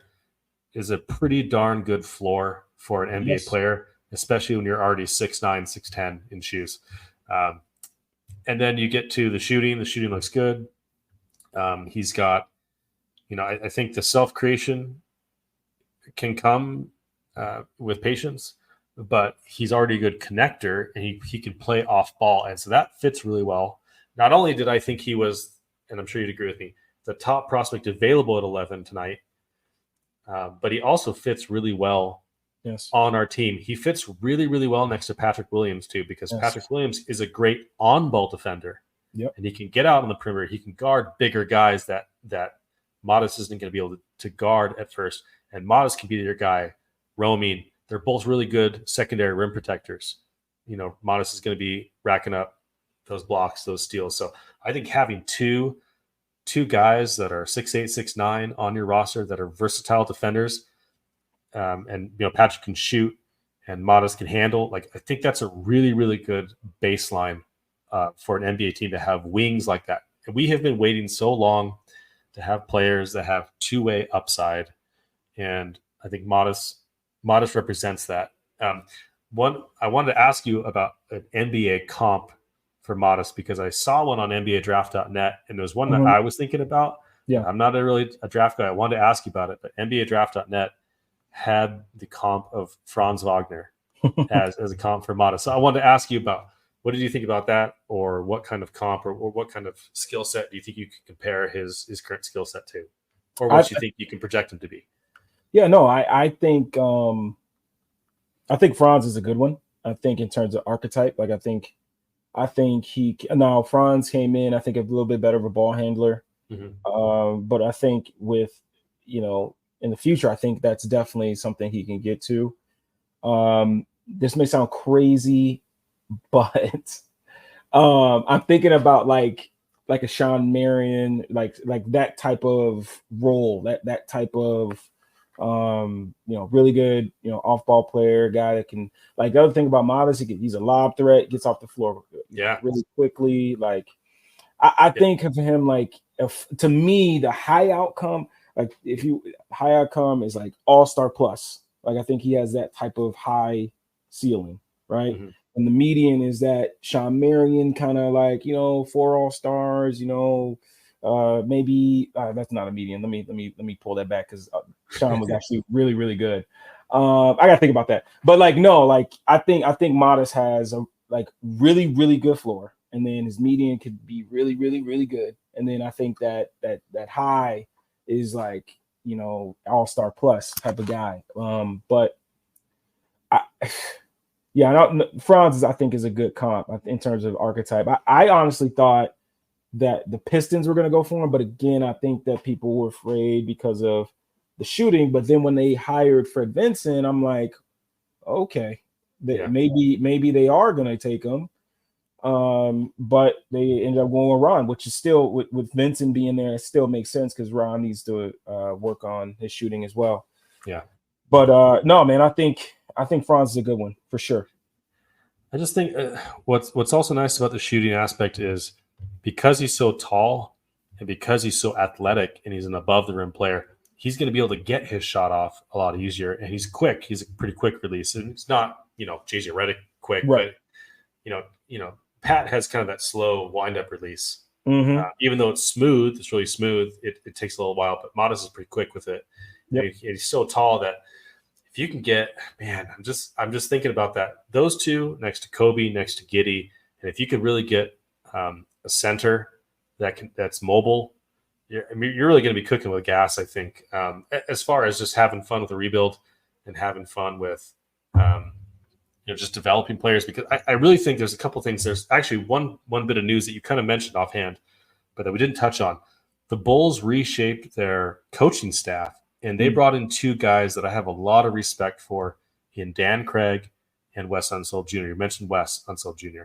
is a pretty darn good floor for an NBA player, especially when you're already 6'9", 6'10" in shoes. And then you get to the shooting. The shooting looks good. He's got, you know, I think the self-creation can come with patience, but he's already a good connector, and he can play off ball. And so that fits really well. Not only did I think he was, and I'm sure you'd agree with me, the top prospect available at 11 tonight, but he also fits really well on our team. He fits really, really well next to Patrick Williams too, because Patrick Williams is a great on-ball defender. And he can get out on the perimeter. He can guard bigger guys that Modest isn't going to be able to guard at first. And Modest can be your guy roaming. They're both really good secondary rim protectors. You know, Modest is going to be racking up those blocks, those steals. So I think having two guys that are 6'8", 6'9" on your roster that are versatile defenders, and Patrick can shoot and Modest can handle. Like, I think that's a really, really good baseline for an NBA team to have wings like that. And we have been waiting so long to have players that have two-way upside, and I think Modest represents that. I wanted to ask you about an NBA comp for Modest, because I saw one on NBADraft.net, and there was one that I was thinking about. Yeah, I'm not really a draft guy. I wanted to ask you about it, but NBADraft.net had the comp of Franz Wagner as a comp for Modest. So I wanted to ask you about, what did you think about that, or what kind of comp or what kind of skill set do you think you could compare his current skill set to, or what you think you can project him to be? Yeah, no, I think Franz is a good one. I think in terms of archetype, like I think now Franz came in, I think, a little bit better of a ball handler. But I think with, in the future, I think that's definitely something he can get to. This may sound crazy, but I'm thinking about like a Sean Marion, like that type of role, that type of really good, off-ball player, guy that can, like, the other thing about Modest, he's a lob threat, gets off the floor really quickly. Like, I think of him, like, to me, the high outcome is like all-star plus. Like, I think he has that type of high ceiling, right? And the median is that Sean Marion kind of like, 4 all-stars, maybe that's not a median. Let me pull that back, because Sean was actually really, really good. I gotta think about that. But I think Modest has a really, really good floor, and then his median could be really, really, really good. And then I think that high is like, all-star plus type of guy. But Franz I think is a good comp in terms of archetype. I honestly thought that the Pistons were going to go for him, but again, I think that people were afraid because of the shooting. But then when they hired Fred Vinson, I'm like, okay, maybe they are going to take him. But they ended up going with Ron, which is still, with Vincent being there, it still makes sense, because Ron needs to work on his shooting as well. Yeah. But no, man, I think Franz is a good one for sure. I just think what's also nice about the shooting aspect is, because he's so tall and because he's so athletic and he's an above the rim player, he's going to be able to get his shot off a lot easier, and he's quick. He's a pretty quick release, and it's not, JJ Redick quick, right? But Pat has kind of that slow wind up release. Even though it's smooth, it's really smooth. It takes a little while, but Modest is pretty quick with it. Yep. And he's so tall that if you can get, man, I'm just thinking about that. Those two next to Kobe, next to Giddey, and if you could really get a center that's mobile, you're really going to be cooking with gas, I think. As far as just having fun with the rebuild and having fun with just developing players, because I really think there's a couple things. There's actually one bit of news that you kind of mentioned offhand, but that we didn't touch on. The Bulls reshaped their coaching staff, and they brought in two guys that I have a lot of respect for, in Dan Craig and Wes Unseld Jr. You mentioned Wes Unseld Jr.,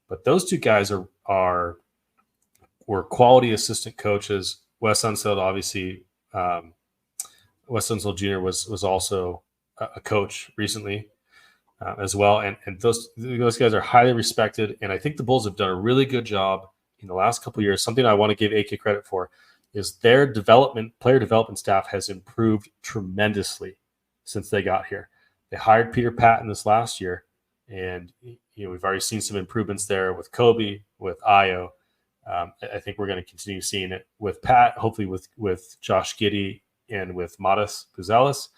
but those two guys were quality assistant coaches. Wes Unseld, obviously, Wes Unseld Jr. was also a coach recently as well, and those guys are highly respected. And I think the Bulls have done a really good job in the last couple of years. Something I want to give AK credit for is their player development staff has improved tremendously since they got here. They hired Peter Patton this last year, and we've already seen some improvements there with Kobe, with Ayo. I think we're going to continue seeing it with Pat, hopefully with Josh Giddey and with Modest Buzelis.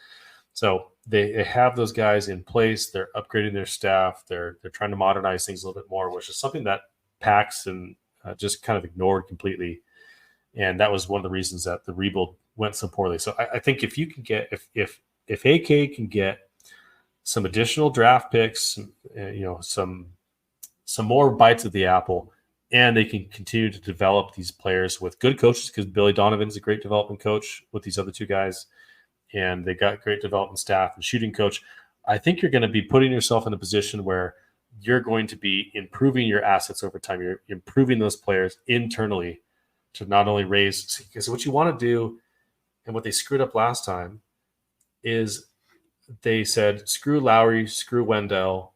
So they have those guys in place. They're upgrading their staff. They're trying to modernize things a little bit more, which is something that Paxson just kind of ignored completely. And that was one of the reasons that the rebuild went so poorly. So I think if you can get, if AK can get some additional draft picks, some more bites of the apple, and they can continue to develop these players with good coaches, because Billy Donovan's a great development coach with these other two guys, and they got great development staff and shooting coach. I think you're going to be putting yourself in a position where you're going to be improving your assets over time. You're improving those players internally to not only raise, because what you want to do, and what they screwed up last time, is they said, screw Lowry, screw Wendell,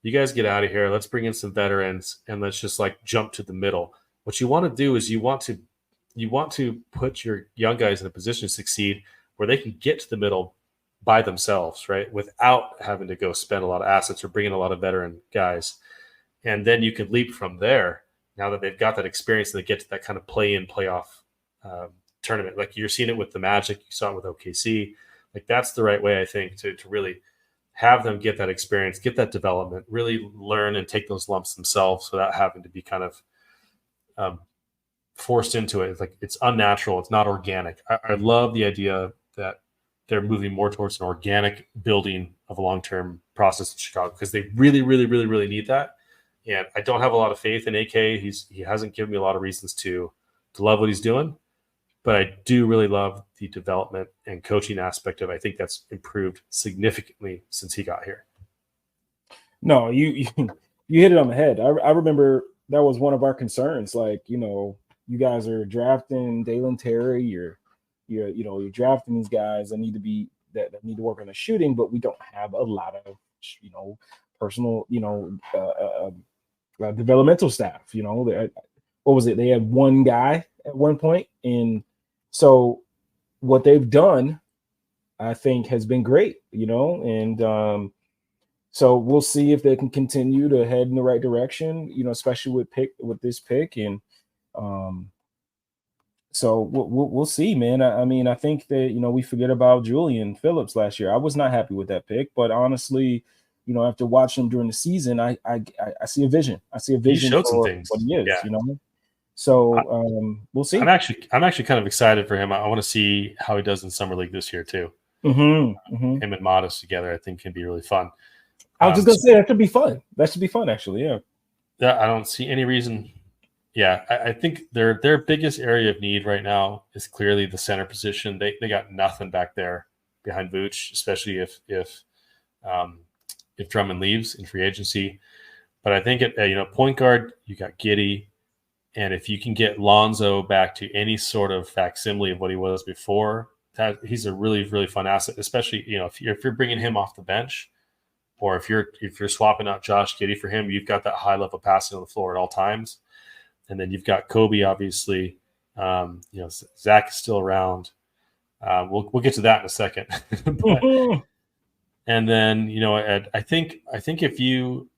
you guys get out of here. Let's bring in some veterans and let's just like jump to the middle. What you want to do is you want to put your young guys in a position to succeed where they can get to the middle by themselves, right? Without having to go spend a lot of assets or bring in a lot of veteran guys. And then you can leap from there now that they've got that experience and they get to that kind of play-in, playoff tournament. Like you're seeing it with the Magic, you saw it with OKC. Like that's the right way, I think, to really have them get that experience, get that development, really learn and take those lumps themselves without having to be kind of forced into it. It's like it's unnatural. It's not organic. I love the idea that they're moving more towards an organic building of a long-term process in Chicago because they really, really, really, really need that. And I don't have a lot of faith in AK. He hasn't given me a lot of reasons to love what he's doing, but I do really love the development and coaching aspect of it. I think that's improved significantly since he got here. No, you hit it on the head. I remember that was one of our concerns. Like, you guys are drafting Dalen Terry, you're drafting these guys that need to work on the shooting, but we don't have a lot of personal developmental staff. What was it? They had one guy at one point, and so what they've done, I think, has been great. And so we'll see if they can continue to head in the right direction. Especially with this pick, and so we'll see, man. I mean, I think that we forget about Julian Phillips last year. I was not happy with that pick, but honestly, after watching him during the season, I see a vision. I see a vision. He showed for some things. What he is, So we'll see. I'm actually kind of excited for him. I want to see how he does in summer league this year too. Him and Modest together, I think, can be really fun. I was just gonna say that should be fun. That should be fun, actually. Yeah. I don't see any reason. Yeah, I think their biggest area of need right now is clearly the center position. They got nothing back there behind Vooch, especially if Drummond leaves in free agency. But I think at point guard you got Giddey, and if you can get Lonzo back to any sort of facsimile of what he was before, he's a really, really fun asset. Especially if you're bringing him off the bench, or if you're swapping out Josh Giddey for him, you've got that high level passing on the floor at all times. And then you've got Kobe, obviously. Zach is still around. We'll get to that in a second. And then I think if you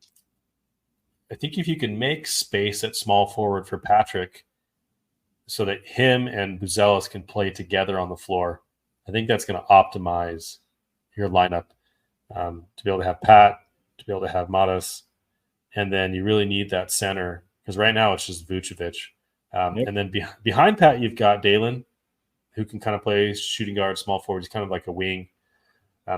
can make space at small forward for Patrick, so that him and Buzelis can play together on the floor, I think that's going to optimize your lineup to be able to have Pat, to be able to have Modest, and then you really need that center. Because right now it's just Vucevic. Yep. And then behind Pat, you've got Dalen, who can kind of play shooting guard, small forward. He's kind of like a wing.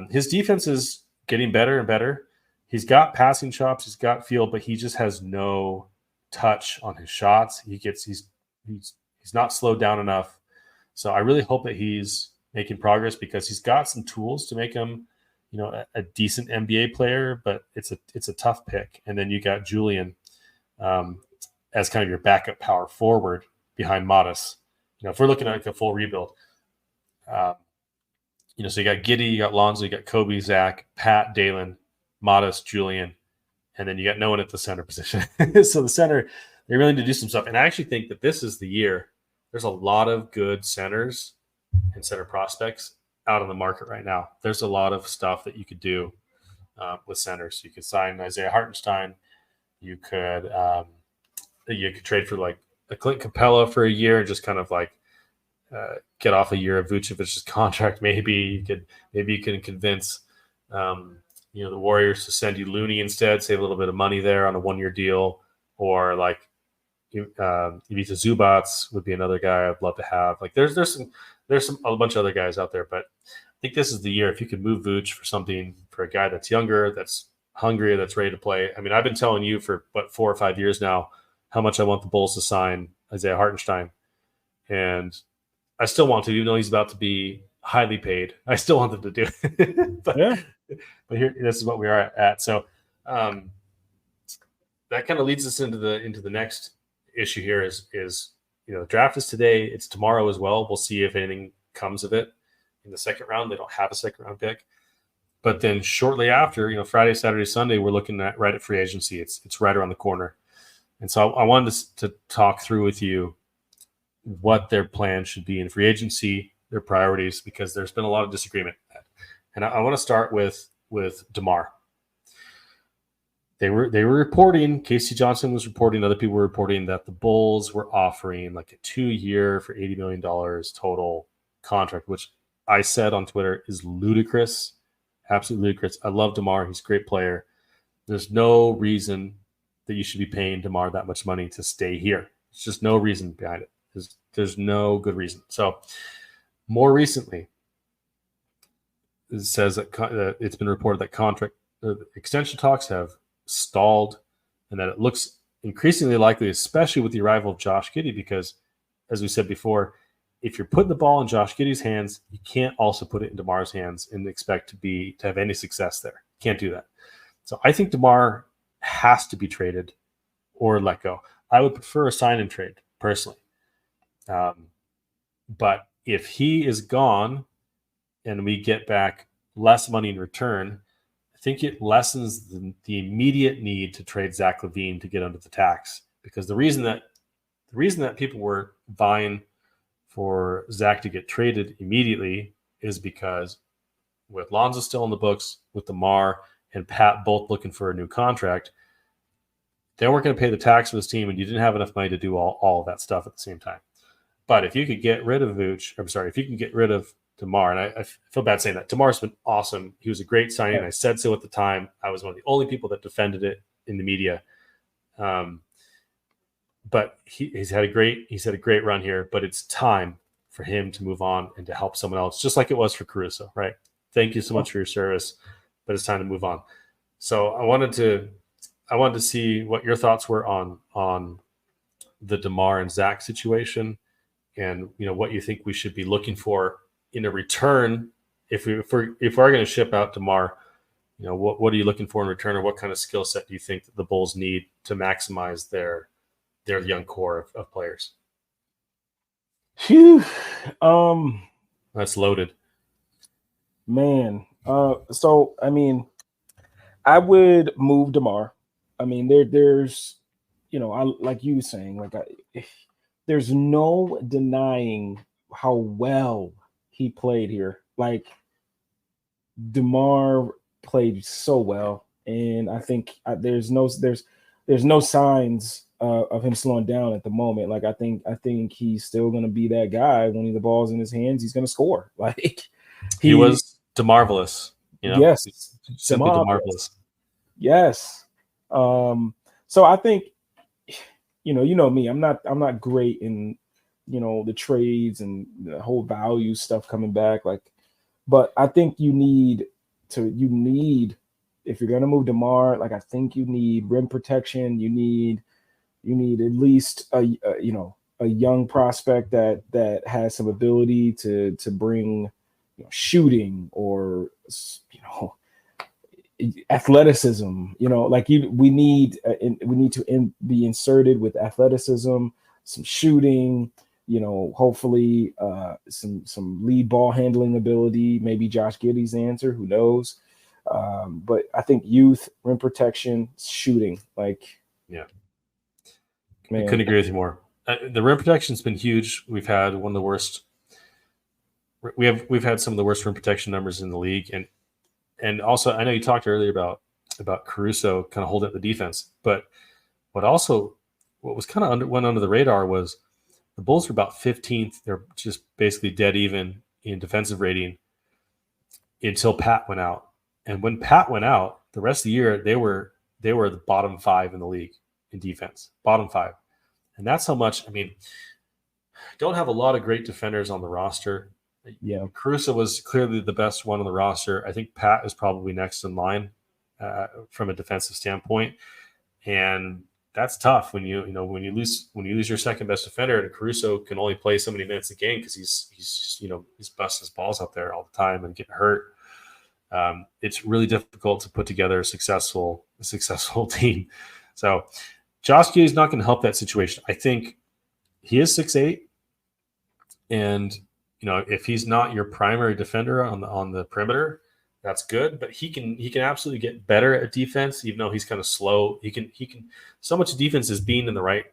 His defense is getting better and better. He's got passing chops, he's got feel, but he just has no touch on his shots. He's not slowed down enough. So I really hope that he's making progress because he's got some tools to make him, a decent NBA player. But it's a tough pick. And then you got Julian as kind of your backup power forward behind Modest. If we're looking at like a full rebuild, so you got Giddey, you got Lonzo, you got Kobe, Zach, Pat, Dalen, Modest, Julian, and then you got no one at the center position. So the center, they really need to do some stuff. And I actually think that this is the year. There's a lot of good centers and center prospects out on the market right now. There's a lot of stuff that you could do with centers. You could sign Isaiah Hartenstein. You could trade for like a Clint Capella for a year and just kind of like get off a year of Vucevic's contract. Maybe you can convince the Warriors to send you Looney instead, save a little bit of money there on a 1-year deal, or like Ivica Zubats would be another guy I'd love to have. Like there's a bunch of other guys out there, but I think this is the year if you could move Vooch for a guy that's younger, that's hungry, that's ready to play. I mean, I've been telling you for 4 or 5 years now how much I want the Bulls to sign Isaiah Hartenstein, and I still want to, even though he's about to be highly paid. I still want them to do it. But here, this is what we are at. So, that kind of leads us into the next issue here is the draft is today. It's tomorrow as well. We'll see if anything comes of it in the second round. They don't have a second round pick. But then shortly after, Friday, Saturday, Sunday, we're looking right at free agency. It's right around the corner. And so I wanted to talk through with you what their plan should be in free agency, their priorities, because there's been a lot of disagreement. And I want to start with DeMar. They were reporting, Casey Johnson was reporting, other people were reporting that the Bulls were offering like a 2-year for $80 million total contract, which I said on Twitter is ludicrous, absolutely ludicrous. I love DeMar. He's a great player. There's no reason that you should be paying DeMar that much money to stay here. There's just no reason behind it. There's no good reason. So more recently, it says that it's been reported that contract extension talks have stalled and that it looks increasingly likely, especially with the arrival of Josh Giddey, because as we said before, if you're putting the ball in Josh Giddey's hands, you can't also put it in DeMar's hands and expect to have any success there. Can't do that. So I think DeMar has to be traded or let go. I would prefer a sign and trade personally. But if he is gone and we get back less money in return, I think it lessens the immediate need to trade Zach LaVine to get under the tax. Because the reason that people were vying for Zach to get traded immediately is because with Lonzo still in the books, with DeMar and Pat both looking for a new contract, they weren't going to pay the tax for this team, and you didn't have enough money to do all of that stuff at the same time. But if you could get rid of if you can get rid of DeMar, and I feel bad saying that. DeMar's been awesome. He was a great signing. I said so at the time. I was one of the only people that defended it in the media. But he's had a great run here, but it's time for him to move on and to help someone else, just like it was for Caruso, right? Thank you so much for your service, but it's time to move on. So I wanted to see what your thoughts were on the DeMar and Zach situation, and what you think we should be looking for in a return if we're going to ship out DeMar. What are you looking for in return, or what kind of skill set do you think that the Bulls need to maximize their young core of players? Phew. That's loaded, man. So I mean, I would move DeMar. I mean, there's, I like you saying, there's no denying how well he played here. Like, DeMar played so well, and I think there's no signs of him slowing down at the moment. Like, I think he's still going to be that guy. When the ball's in his hands, he's going to score. Like, he was DeMarvelous. Yes, simply DeMarvelous. Yes. So I think, you know me, I'm not great in, the trades and the whole value stuff coming back. But I think you need, if you're going to move DeMar, I think you need rim protection. You need at least a young prospect that has some ability to bring shooting or, athleticism. We need to be inserted with athleticism, some shooting, hopefully some lead ball handling ability, maybe Josh Giddey's answer, who knows. But I think youth, rim protection, shooting, yeah. Man. I couldn't agree with you more. The rim protection's been huge. We've had one of the worst. We've had some of the worst rim protection numbers in the league, and also I know you talked earlier about Caruso kind of holding up the defense, but what was kind of went under the radar was the Bulls were about 15th. They're just basically dead even in defensive rating until Pat went out, and when Pat went out, the rest of the year they were the bottom 5 in the league in defense, bottom 5. And that's how much, don't have a lot of great defenders on the roster. Yeah. Caruso was clearly the best one on the roster. I think Pat is probably next in line from a defensive standpoint. And that's tough when you lose your second best defender, and Caruso can only play so many minutes a game because he's busting his balls out there all the time and getting hurt. It's really difficult to put together a successful team. So Josh Giddey is not going to help that situation. I think he is 6'8", and if he's not your primary defender on the perimeter, that's good. But he can absolutely get better at defense, even though he's kind of slow. He can so much defense is being in the right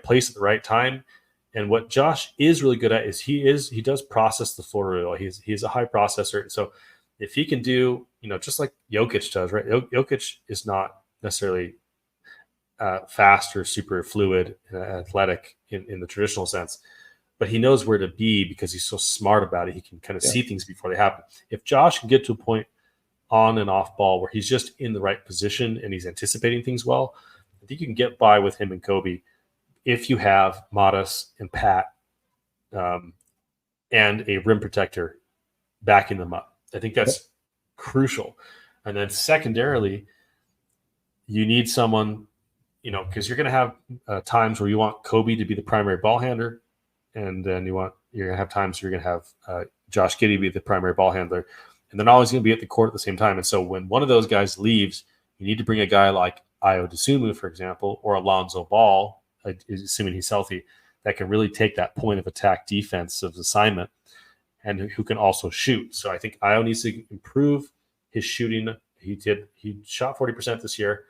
place at the right time. And what Josh is really good at is he does process the floor really well. He's a high processor. So if he can do, just like Jokic does, right? Jokic is not necessarily fast or super fluid and athletic in the traditional sense, but he knows where to be because he's so smart about it. He can kind of see things before they happen. If Josh can get to a point on and off ball where he's just in the right position and he's anticipating things well, I think you can get by with him and Kobe if you have Modest and Pat and a rim protector backing them up. I think that's crucial. And then secondarily, you need someone, because you're going to have times where you want Kobe to be the primary ball handler, and then you're going to have times where you're going to have Josh Giddey be the primary ball handler, and they're not always going to be at the court at the same time. And so when one of those guys leaves, you need to bring a guy like Ayo Dosunmu, for example, or Alonzo Ball, assuming he's healthy, that can really take that point of attack defensive assignment and who can also shoot. So I think Ayo needs to improve his shooting. He shot 40% this year.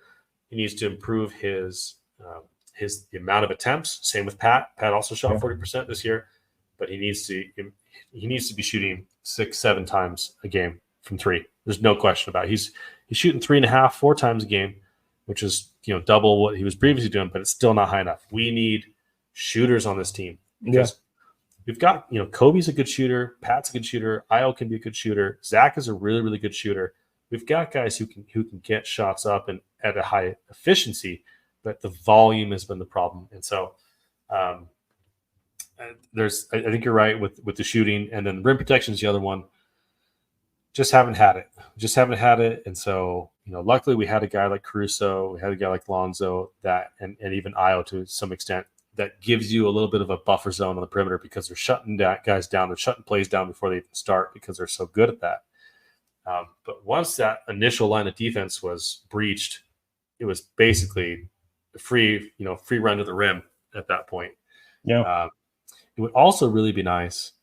He needs to improve the amount of attempts. Same with Pat. Pat also shot 40% this year, but he needs to be shooting 6-7 times a game from three. There's no question about it. He's shooting 3.5, 4 times a game, which is double what he was previously doing, but it's still not high enough. We need shooters on this team because we've got Kobe's a good shooter, Pat's a good shooter, Ayo can be a good shooter, Zach is a really, really good shooter. We've got guys who can get shots up and at a high efficiency, but the volume has been the problem. And so I think you're right with the shooting, and then rim protection is the other one. Just haven't had it. And so, luckily we had a guy like Caruso, we had a guy like Lonzo and even Ayo to some extent that gives you a little bit of a buffer zone on the perimeter because they're shutting guys down. They're shutting plays down before they even start because they're so good at that. But once that initial line of defense was breached, it was basically a free run to the rim at that point. Yeah. It would also really be nice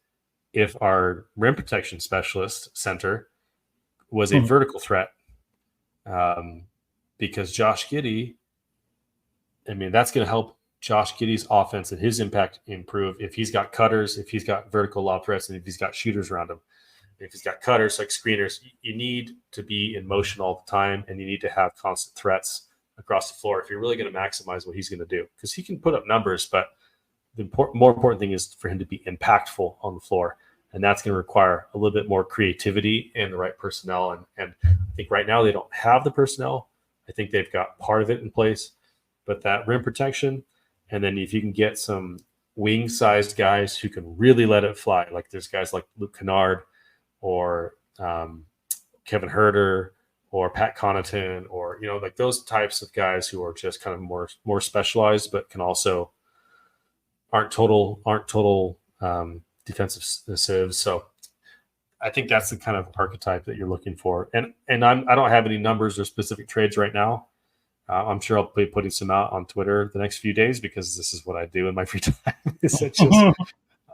if our rim protection specialist center was a vertical threat, because Josh Giddey, that's going to help Josh Giddey's offense and his impact improve if he's got cutters, if he's got vertical lob threats, and if he's got shooters around him. If he's got cutters like screeners, you need to be in motion all the time, and you need to have constant threats across the floor if you're really going to maximize what he's going to do. Because he can put up numbers, but the more important thing is for him to be impactful on the floor. And that's going to require a little bit more creativity and the right personnel. And I think right now they don't have the personnel. I think they've got part of it in place. But that rim protection, and then if you can get some wing-sized guys who can really let it fly, like there's guys like Luke Kennard or Kevin Herter or Pat Connaughton, or like those types of guys who are just kind of more specialized, but can also aren't total defensive sieves. So I think that's the kind of archetype that you're looking for. And I don't have any numbers or specific trades right now. I'm sure I'll be putting some out on Twitter the next few days because this is what I do in my free time.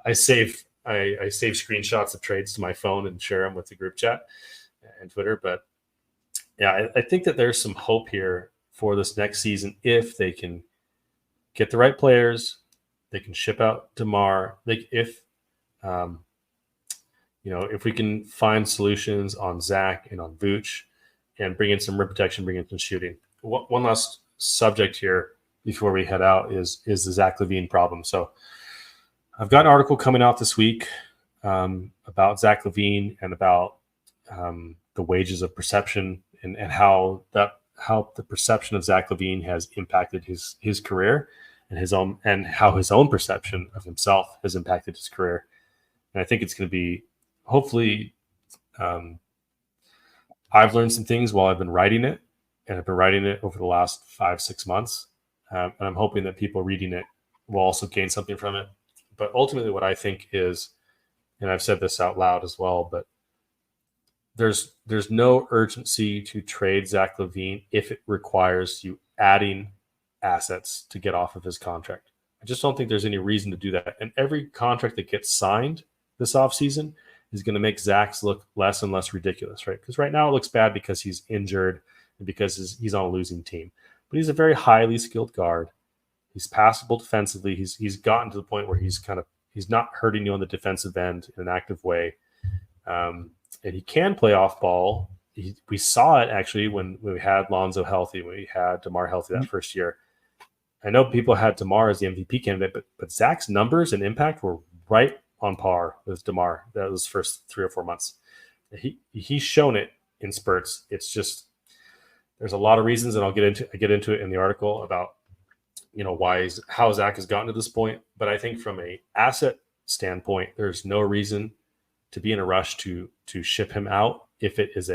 I save screenshots of trades to my phone and share them with the group chat and Twitter. But yeah, I think that there's some hope here for this next season if they can get the right players. They can ship out DeMar. If we can find solutions on Zach and on Vooch and bring in some rim protection, bring in some shooting. One last subject here before we head out is the Zach LaVine problem. So I've got an article coming out this week about Zach LaVine and about the wages of perception and how the perception of Zach LaVine has impacted his career and how his own perception of himself has impacted his career. And I think it's going to be hopefully I've learned some things while I've been writing it, and I've been writing it over the last 5-6 months. And I'm hoping that people reading it will also gain something from it. But ultimately what I think is, and I've said this out loud as well, but there's no urgency to trade Zach LaVine if it requires you adding assets to get off of his contract. I just don't think there's any reason to do that. And every contract that gets signed this offseason is going to make Zach's look less and less ridiculous, right? Because right now it looks bad because he's injured and because he's on a losing team. But he's a very highly skilled guard. He's passable defensively. He's gotten to the point where he's not hurting you on the defensive end in an active way. And he can play off ball. We saw it actually when we had Lonzo healthy, when we had DeMar healthy that first year. I know people had DeMar as the MVP candidate, but Zach's numbers and impact were right on par with DeMar those first 3 or 4 months. He's shown it in spurts. It's just there's a lot of reasons, and I get into it in the article about how Zach has gotten to this point. But I think from a asset standpoint, there's no reason to be in a rush to ship him out if it's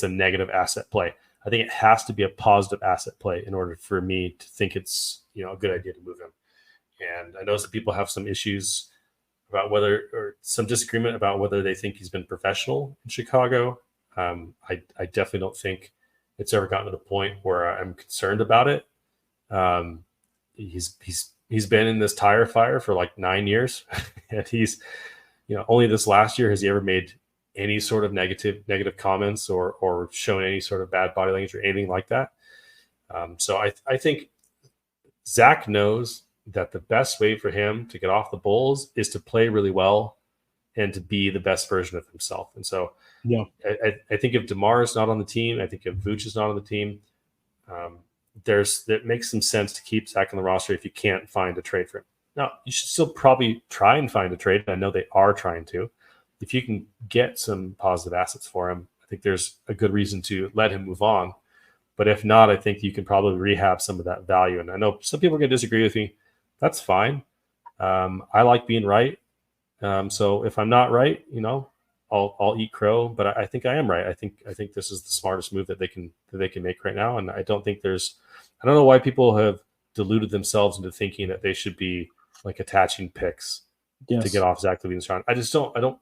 a negative asset play. I think it has to be a positive asset play in order for me to think it's a good idea to move him. And I know that people have some issues about some disagreement about whether they think he's been professional in Chicago. I definitely don't think it's ever gotten to the point where I'm concerned about it. He's been in this tire fire for like 9 years, and he's only this last year has he ever made any sort of negative comments or shown any sort of bad body language or anything like that. So I think Zach knows that the best way for him to get off the Bulls is to play really well and to be the best version of himself. And so I think if DeMar is not on the team, I think if Vooch is not on the team, that makes some sense to keep Zach on the roster if you can't find a trade for him. Now, you should still probably try and find a trade. I know they are trying to. If you can get some positive assets for him, I think there's a good reason to let him move on. But if not, I think you can probably rehab some of that value. And I know some people are going to disagree with me. That's fine. I like being right. So if I'm not right, I'll eat crow. But I think I am right. I think this is the smartest move that they can make right now. And I don't know why people have deluded themselves into thinking that they should be like attaching picks to get off Zach LaVine's round.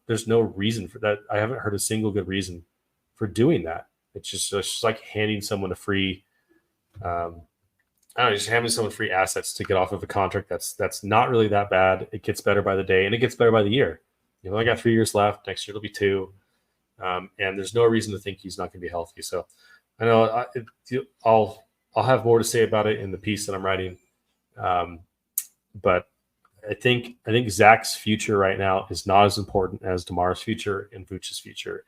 There's no reason for that. I haven't heard a single good reason for doing that. It's just like handing someone a free, just having someone free assets to get off of a contract that's not really that bad. It gets better by the day, and it gets better by the year. You've only got 3 years left. Next year it'll be 2, and there's no reason to think he's not going to be healthy. So I know I'll have more to say about it in the piece that I'm writing, but I think Zach's future right now is not as important as DeMar's future and Vooch's future.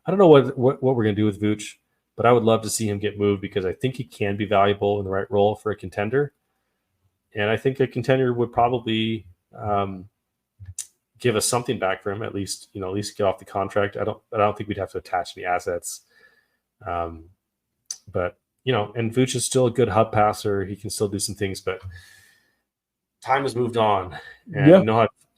I don't know what we're going to do with Vooch, but I would love to see him get moved because I think he can be valuable in the right role for a contender. And I think a contender would probably give us something back for him, at least get off the contract. I don't think we'd have to attach any assets. But and Vooch is still a good hub passer. He can still do some things, but time has moved on. And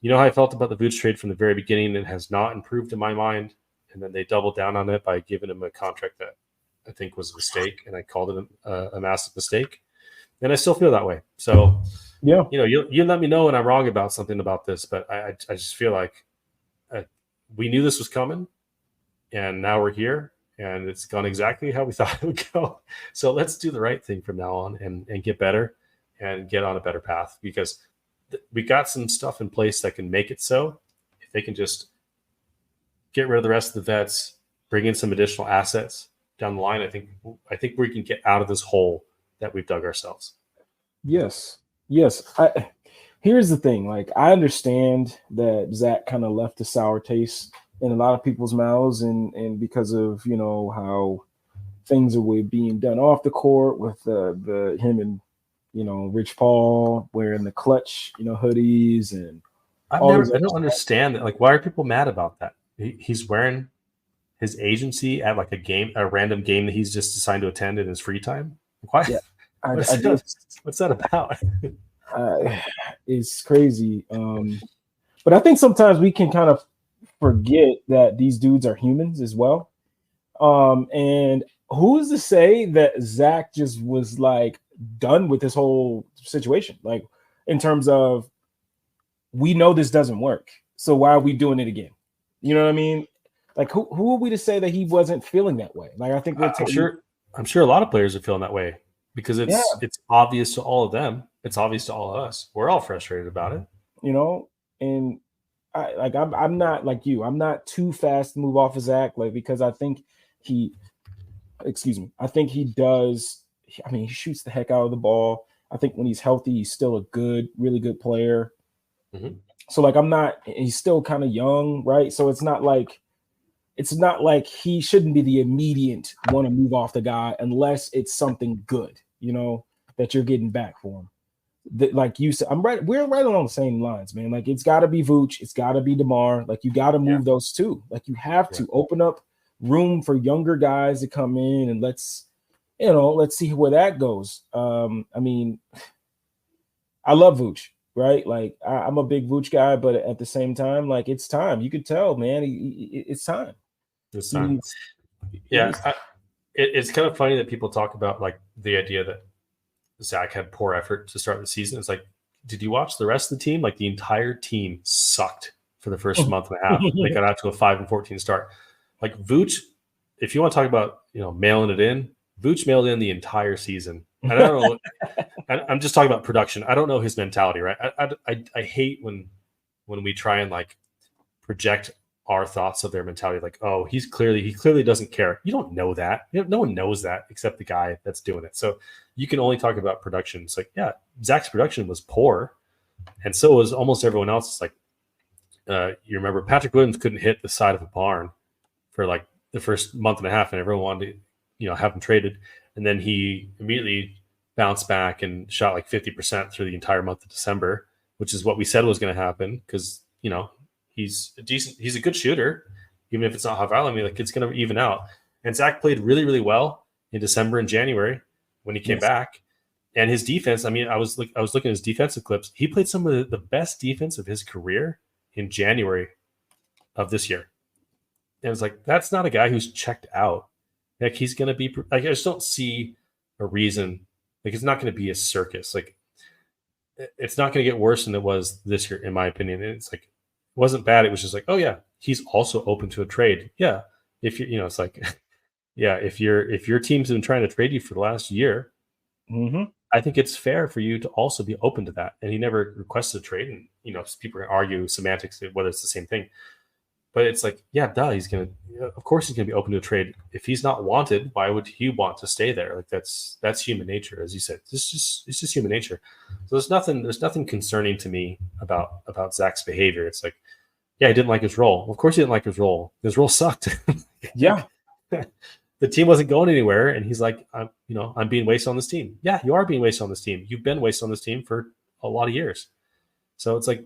you know how I felt about the Vooch trade from the very beginning. It has not improved in my mind. And then they doubled down on it by giving him a contract that I think was a mistake, and I called it a massive mistake. And I still feel that way. So, you let me know when I'm wrong about something about this, but I just feel like we knew this was coming, and now we're here, and it's gone exactly how we thought it would go. So let's do the right thing from now on and get better and get on a better path, because we got some stuff in place that can make it so. If they can just get rid of the rest of the vets, bring in some additional assets down the line, I think we can get out of this hole that we've dug ourselves. Yes. Here's the thing. Like, I understand that Zach kind of left a sour taste in a lot of people's mouths, and because of how things are being done off the court with the him and Rich Paul wearing the clutch hoodies, and I don't understand that. Like, why are people mad about that? He's wearing his agency at like a random game that he's just decided to attend in his free time. Why? Yeah, what's that about? It's crazy. But I think sometimes we can kind of forget that these dudes are humans as well. And who's to say that Zach just was like done with this whole situation? Like, in terms of, we know this doesn't work, so why are we doing it again? You know what I mean? Like, who are we to say that he wasn't feeling that way? Like, I think I'm sure a lot of players are feeling that way. because it's obvious to all of them. It's obvious to all of us. We're all frustrated about it. And I'm not like you. I'm not too fast to move off of Zach, because I think I think he does. I mean, he shoots the heck out of the ball. I think when he's healthy, he's still a really good player. Mm-hmm. So he's still kind of young, right? So it's not like he shouldn't be the immediate want to move off the guy unless it's something good, that you're getting back for him. Like you said, we're right along the same lines, man. Like, it's got to be Vooch, it's got to be DeMar. Like, you got to move those two. Like, you have to open up room for younger guys to come in, and let's see where that goes. I mean, I love Vooch, right? Like, I'm a big Vooch guy, but at the same time, like, it's time. You could tell, man, it's time. It's time. It's kind of funny that people talk about, like, the idea that Zach had poor effort to start the season. It's like, did you watch the rest of the team? Like, the entire team sucked for the first month and a half. They got out to a 5-14 start. Like, Vooch, if you want to talk about, mailing it in, Vooch mailed in the entire season. And I don't know. I'm just talking about production. I don't know his mentality, right? I hate when we try and, like, project our thoughts of their mentality. Like, oh, he clearly doesn't care. You don't know that. No one knows that except the guy that's doing it. So you can only talk about production. It's like, yeah, Zach's production was poor, and so was almost everyone else. It's like, you remember Patrick Williams couldn't hit the side of a barn for, like, the first month and a half, and everyone wanted to, have him traded. And then he immediately bounced back and shot like 50% through the entire month of December, which is what we said was going to happen because, he's a good shooter, even if it's not high volume. I mean, like, it's going to even out. And Zach played really, really well in December and January when he came back. And his defense, I mean, I was looking at his defensive clips. He played some of the best defense of his career in January of this year. And it's like, that's not a guy who's checked out. Like, he's going to be, like, I just don't see a reason. Like, it's not going to be a circus. Like, it's not going to get worse than it was this year, in my opinion. And it's like, it wasn't bad. It was just like, oh yeah, he's also open to a trade. Yeah. If you, it's like, yeah, if your team's been trying to trade you for the last year, I think it's fair for you to also be open to that. And he never requested a trade. And, people can argue semantics, whether it's the same thing. But it's like, yeah, of course he's going to be open to a trade. If he's not wanted, why would he want to stay there? Like, that's human nature, as you said. It's just human nature. So there's nothing concerning to me about Zach's behavior. It's like, yeah, he didn't like his role. Of course he didn't like his role. His role sucked. Yeah. The team wasn't going anywhere, and he's like, I'm being wasted on this team. Yeah, you are being wasted on this team. You've been wasted on this team for a lot of years. So it's like,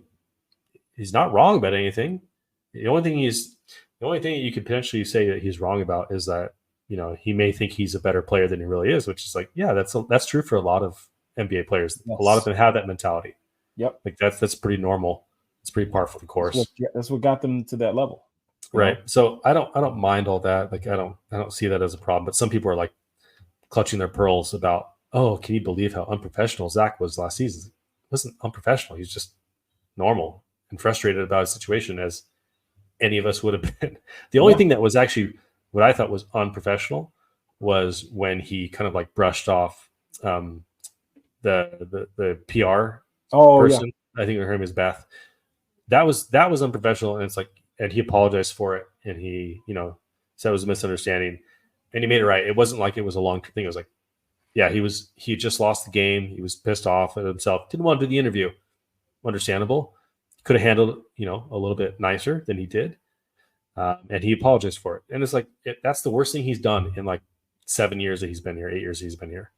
he's not wrong about anything. The only thing you could potentially say that he's wrong about is that, he may think he's a better player than he really is, which is like, yeah, that's true for a lot of NBA players. Yes. A lot of them have that mentality. Yep. Like, that's pretty normal. It's pretty par for the course. That's what got them to that level. Right. So I don't mind all that. Like, I don't see that as a problem, but some people are, like, clutching their pearls about, oh, can you believe how unprofessional Zach was last season? He wasn't unprofessional. He's just normal and frustrated about his situation, as any of us would have been. The only thing that was actually what I thought was unprofessional was when he kind of, like, brushed off the PR person. Yeah. I think her name is Beth. That was unprofessional, and it's like, and he apologized for it, and he, said it was a misunderstanding, and he made it right. It wasn't like it was a long-term thing. It was like, yeah, he just lost the game. He was pissed off at himself. Didn't want to do the interview. Understandable. Could have handled it, a little bit nicer than he did. And he apologized for it. And it's like, that's the worst thing he's done in, like, 7 years that he's been here, 8 years he's been here.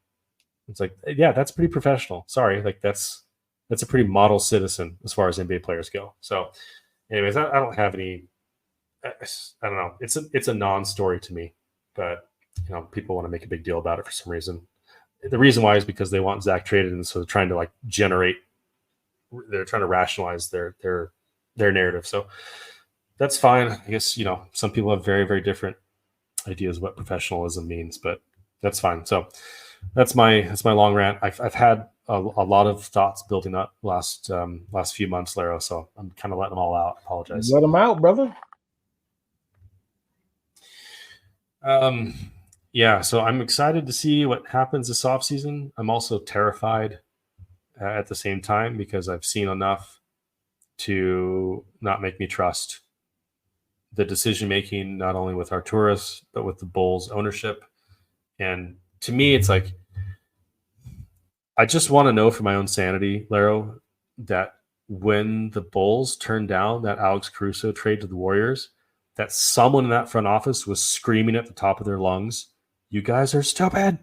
It's like, yeah, that's pretty professional. Sorry. Like, that's a pretty model citizen as far as NBA players go. So anyways, I don't have any, I don't know. It's a non-story to me, but, people want to make a big deal about it for some reason. The reason why is because they want Zach traded. And so they're trying to, like, they're trying to rationalize their narrative. So that's fine. I guess, some people have very, very different ideas of what professionalism means, but that's fine. So that's my long rant. I've had a lot of thoughts building up last few months, Larro. So I'm kind of letting them all out. I apologize. Let them out, brother. Yeah, so I'm excited to see what happens this offseason. I'm also terrified at the same time because I've seen enough to not make me trust the decision making, not only with Arturas, but with the Bulls ownership. And to me, it's like, I just want to know for my own sanity, Larro, that when the Bulls turned down that Alex Caruso trade to the Warriors, that someone in that front office was screaming at the top of their lungs, "You guys are stupid.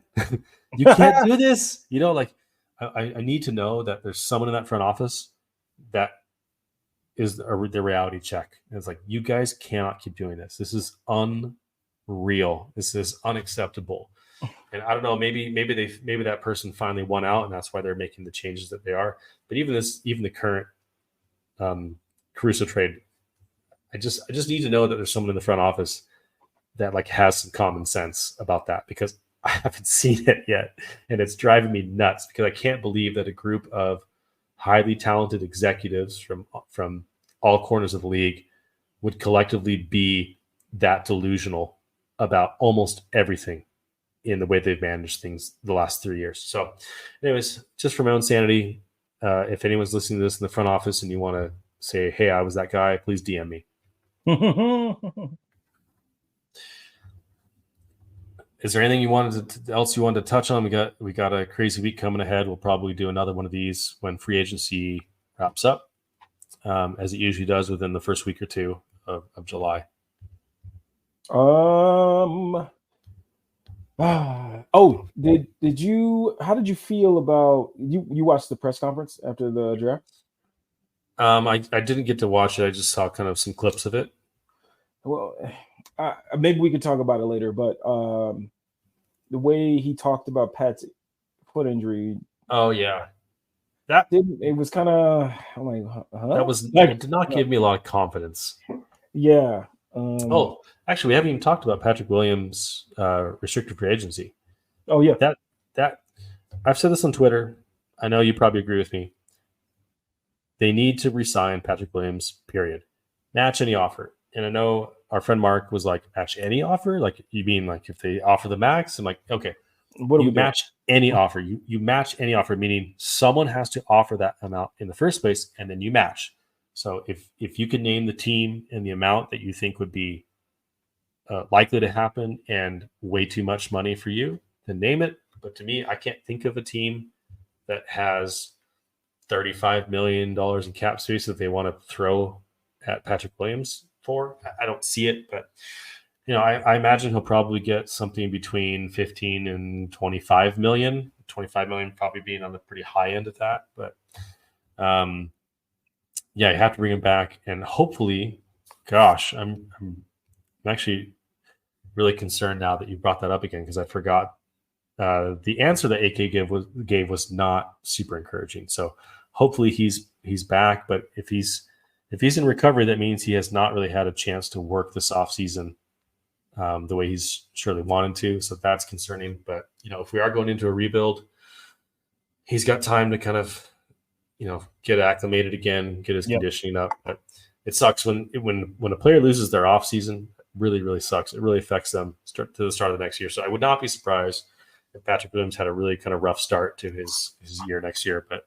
You can't do this." Like I need to know that there's someone in that front office that is the reality check. And it's like, you guys cannot keep doing this. This is unreal. This is unacceptable. And I don't know, maybe that person finally won out, and that's why they're making the changes that they are. But even the current Caruso trade, I just need to know that there's someone in the front office that like has some common sense about that, because I haven't seen it yet, and it's driving me nuts because I can't believe that a group of highly talented executives from all corners of the league would collectively be that delusional about almost everything in the way they've managed things the last 3 years. So anyways, just for my own sanity, if anyone's listening to this in the front office and you want to say, "Hey, I was that guy," please DM me. Is there anything else you wanted to touch on? We got a crazy week coming ahead. We'll probably do another one of these when free agency wraps up, as it usually does within the first week or two of July. Did you? How did you feel about you watched the press conference after the draft? I didn't get to watch it. I just saw kind of some clips of it. Well, maybe we could talk about it later. But the way he talked about Pat's foot injury. Oh yeah, it was kind of. I'm like, huh? It did not give me a lot of confidence. Yeah. Actually, we haven't even talked about Patrick Williams' restricted free agency. Oh yeah, that I've said this on Twitter. I know you probably agree with me. They need to re-sign Patrick Williams. Period. Match any offer. And I know our friend Mark was like, "Match any offer? Like, you mean like if they offer the max?" I'm like, okay. What do you we match any offer? You match any offer, meaning someone has to offer that amount in the first place, and then you match. So if you can name the team and the amount that you think would be likely to happen and way too much money for you, then name it. But to me, I can't think of a team that has $35 million in cap space that they want to throw at Patrick Williams for. I don't see it, but I imagine he'll probably get something between 15 and 25 million. 25 million probably being on the pretty high end of that, but yeah, you have to bring him back, and hopefully, gosh, I'm actually really concerned now that you brought that up again, because I forgot the answer that AK gave was not super encouraging. So hopefully he's back, but if he's in recovery, that means he has not really had a chance to work this offseason the way he's surely wanted to. So that's concerning. But if we are going into a rebuild, he's got time to kind of get acclimated again, get his conditioning up. But it sucks when a player loses their off season. Really, really sucks. It really affects them to the start of the next year. So I would not be surprised if Patrick Williams had a really kind of rough start to his year next year. But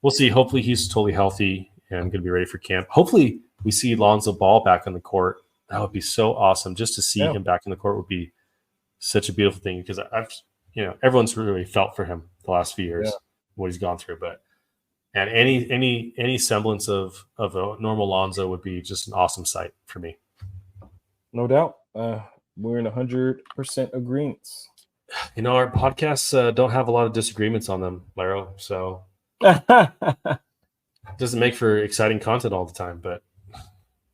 we'll see. Hopefully he's totally healthy and going to be ready for camp. Hopefully we see Lonzo Ball back on the court. That would be so awesome. Just to see him back in the court would be such a beautiful thing, because everyone's really felt for him the last few years, what he's gone through. But and any semblance of a normal Lonzo would be just an awesome sight for me. No doubt. We're in 100% agreements. Our podcasts don't have a lot of disagreements on them, Larro. So it doesn't make for exciting content all the time, but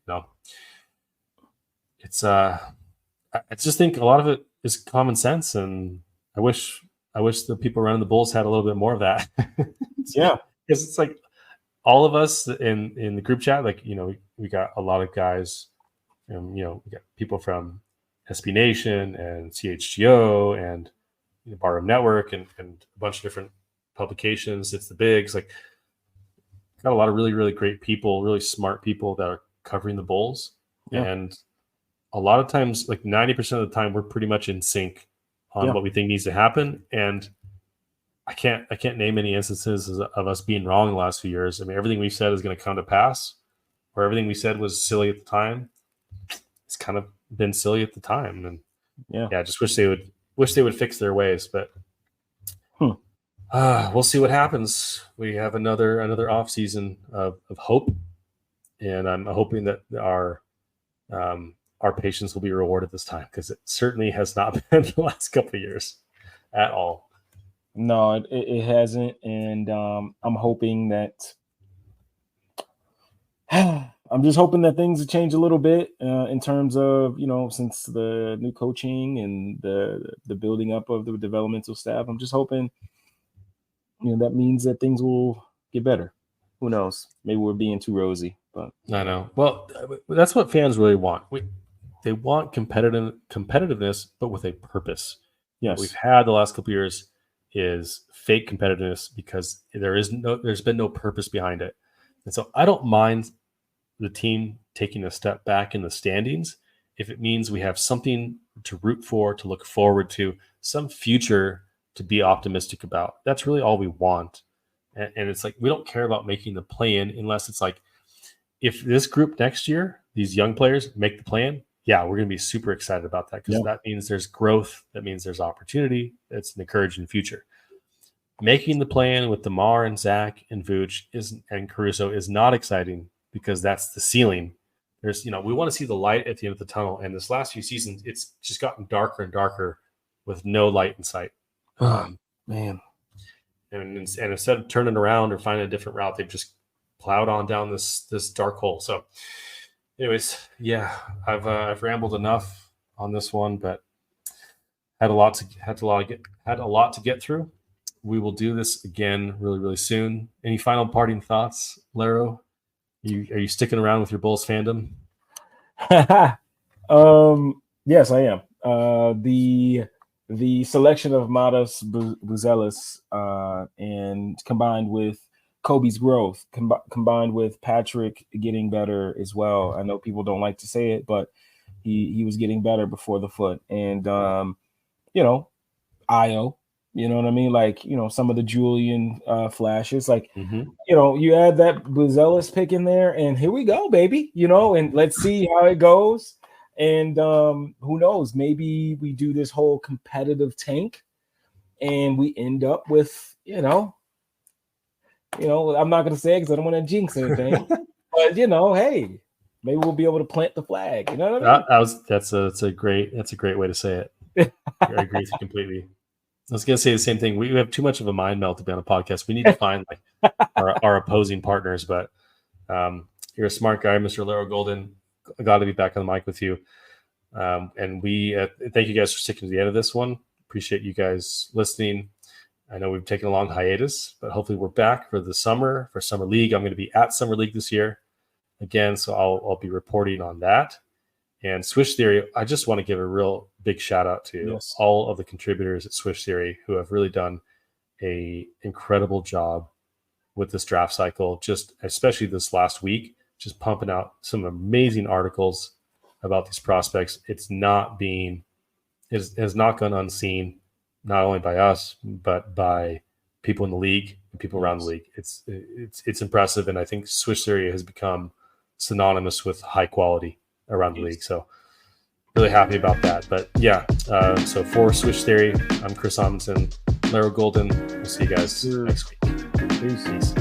no. It's I just think a lot of it is common sense, and I wish the people running the Bulls had a little bit more of that. Yeah. Because it's like all of us in the group chat, like, we got a lot of guys, we got people from SB Nation and CHGO and Barroom Network and a bunch of different publications. It's the bigs. Like, got a lot of really, really great people, really smart people that are covering the Bulls. Yeah. And a lot of times, like 90% of the time, we're pretty much in sync on what we think needs to happen. And I can't name any instances of us being wrong in the last few years. I mean, everything we've said is going to come to pass, or everything we said was silly at the time. It's kind of been silly at the time. And I just wish they would fix their ways, but we'll see what happens. We have another off season of hope, and I'm hoping that our patience will be rewarded this time, because it certainly has not been the last couple of years at all. No, it hasn't, and I'm hoping that I'm just hoping that things will change a little bit in terms of, since the new coaching and the building up of the developmental staff. I'm just hoping, that means that things will get better. Who knows? Maybe we're being too rosy, but I know. Well, that's what fans really want. They want competitiveness, but with a purpose. Yes, what we've had the last couple of years is fake competitiveness because there's been no purpose behind it. And so I don't mind the team taking a step back in the standings if it means we have something to root for, to look forward to, some future to be optimistic about. That's really all we want. And it's like, we don't care about making the play-in unless it's like, if this group next year, these young players make the play-in, we're going to be super excited about that, because that means there's growth. That means there's opportunity. It's an encouraging future. Making the play-in with DeMar and Zach and Vooch and Caruso is not exciting, because that's the ceiling. There's, we want to see the light at the end of the tunnel. And this last few seasons, it's just gotten darker and darker with no light in sight. Man. And instead of turning around or finding a different route, they've just plowed on down this dark hole. So anyways, I've rambled enough on this one, but had a lot to get through. We will do this again really, really soon. Any final parting thoughts, Larro? Are you sticking around with your Bulls fandom? Yes, I am. The selection of Matas Buzelis and combined with Kobe's growth, combined with Patrick getting better as well. I know people don't like to say it, but he was getting better before the foot. And, Io, you know what I mean? Like, some of the Julian flashes, like, you add that Buzelis pick in there and here we go, baby, and let's see how it goes. And who knows, maybe we do this whole competitive tank and we end up with, I'm not going to say it because I don't want to jinx anything, but hey, maybe we'll be able to plant the flag. You know what I mean? That's a great way to say it. I agree with you completely. I was going to say the same thing. We have too much of a mind melt to be on a podcast. We need to find our opposing partners, but you're a smart guy, Mr. Larro Golden. I got to be back on the mic with you. And we thank you guys for sticking to the end of this one. Appreciate you guys listening. I know we've taken a long hiatus, but hopefully we're back for Summer League. I'm going to be at Summer League this year again, so I'll be reporting on that. And Swish Theory, I just want to give a real big shout out to all of the contributors at Swish Theory who have really done an incredible job with this draft cycle, just especially this last week, just pumping out some amazing articles about these prospects. It has not gone unseen, not only by us, but by people in the league and people around the league. It's impressive. And I think Swish Theory has become synonymous with high quality around the league. So really happy about that. But so for Swish Theory, I'm Chris Amundsen, Larro Golden. We'll see you guys next week. Peace.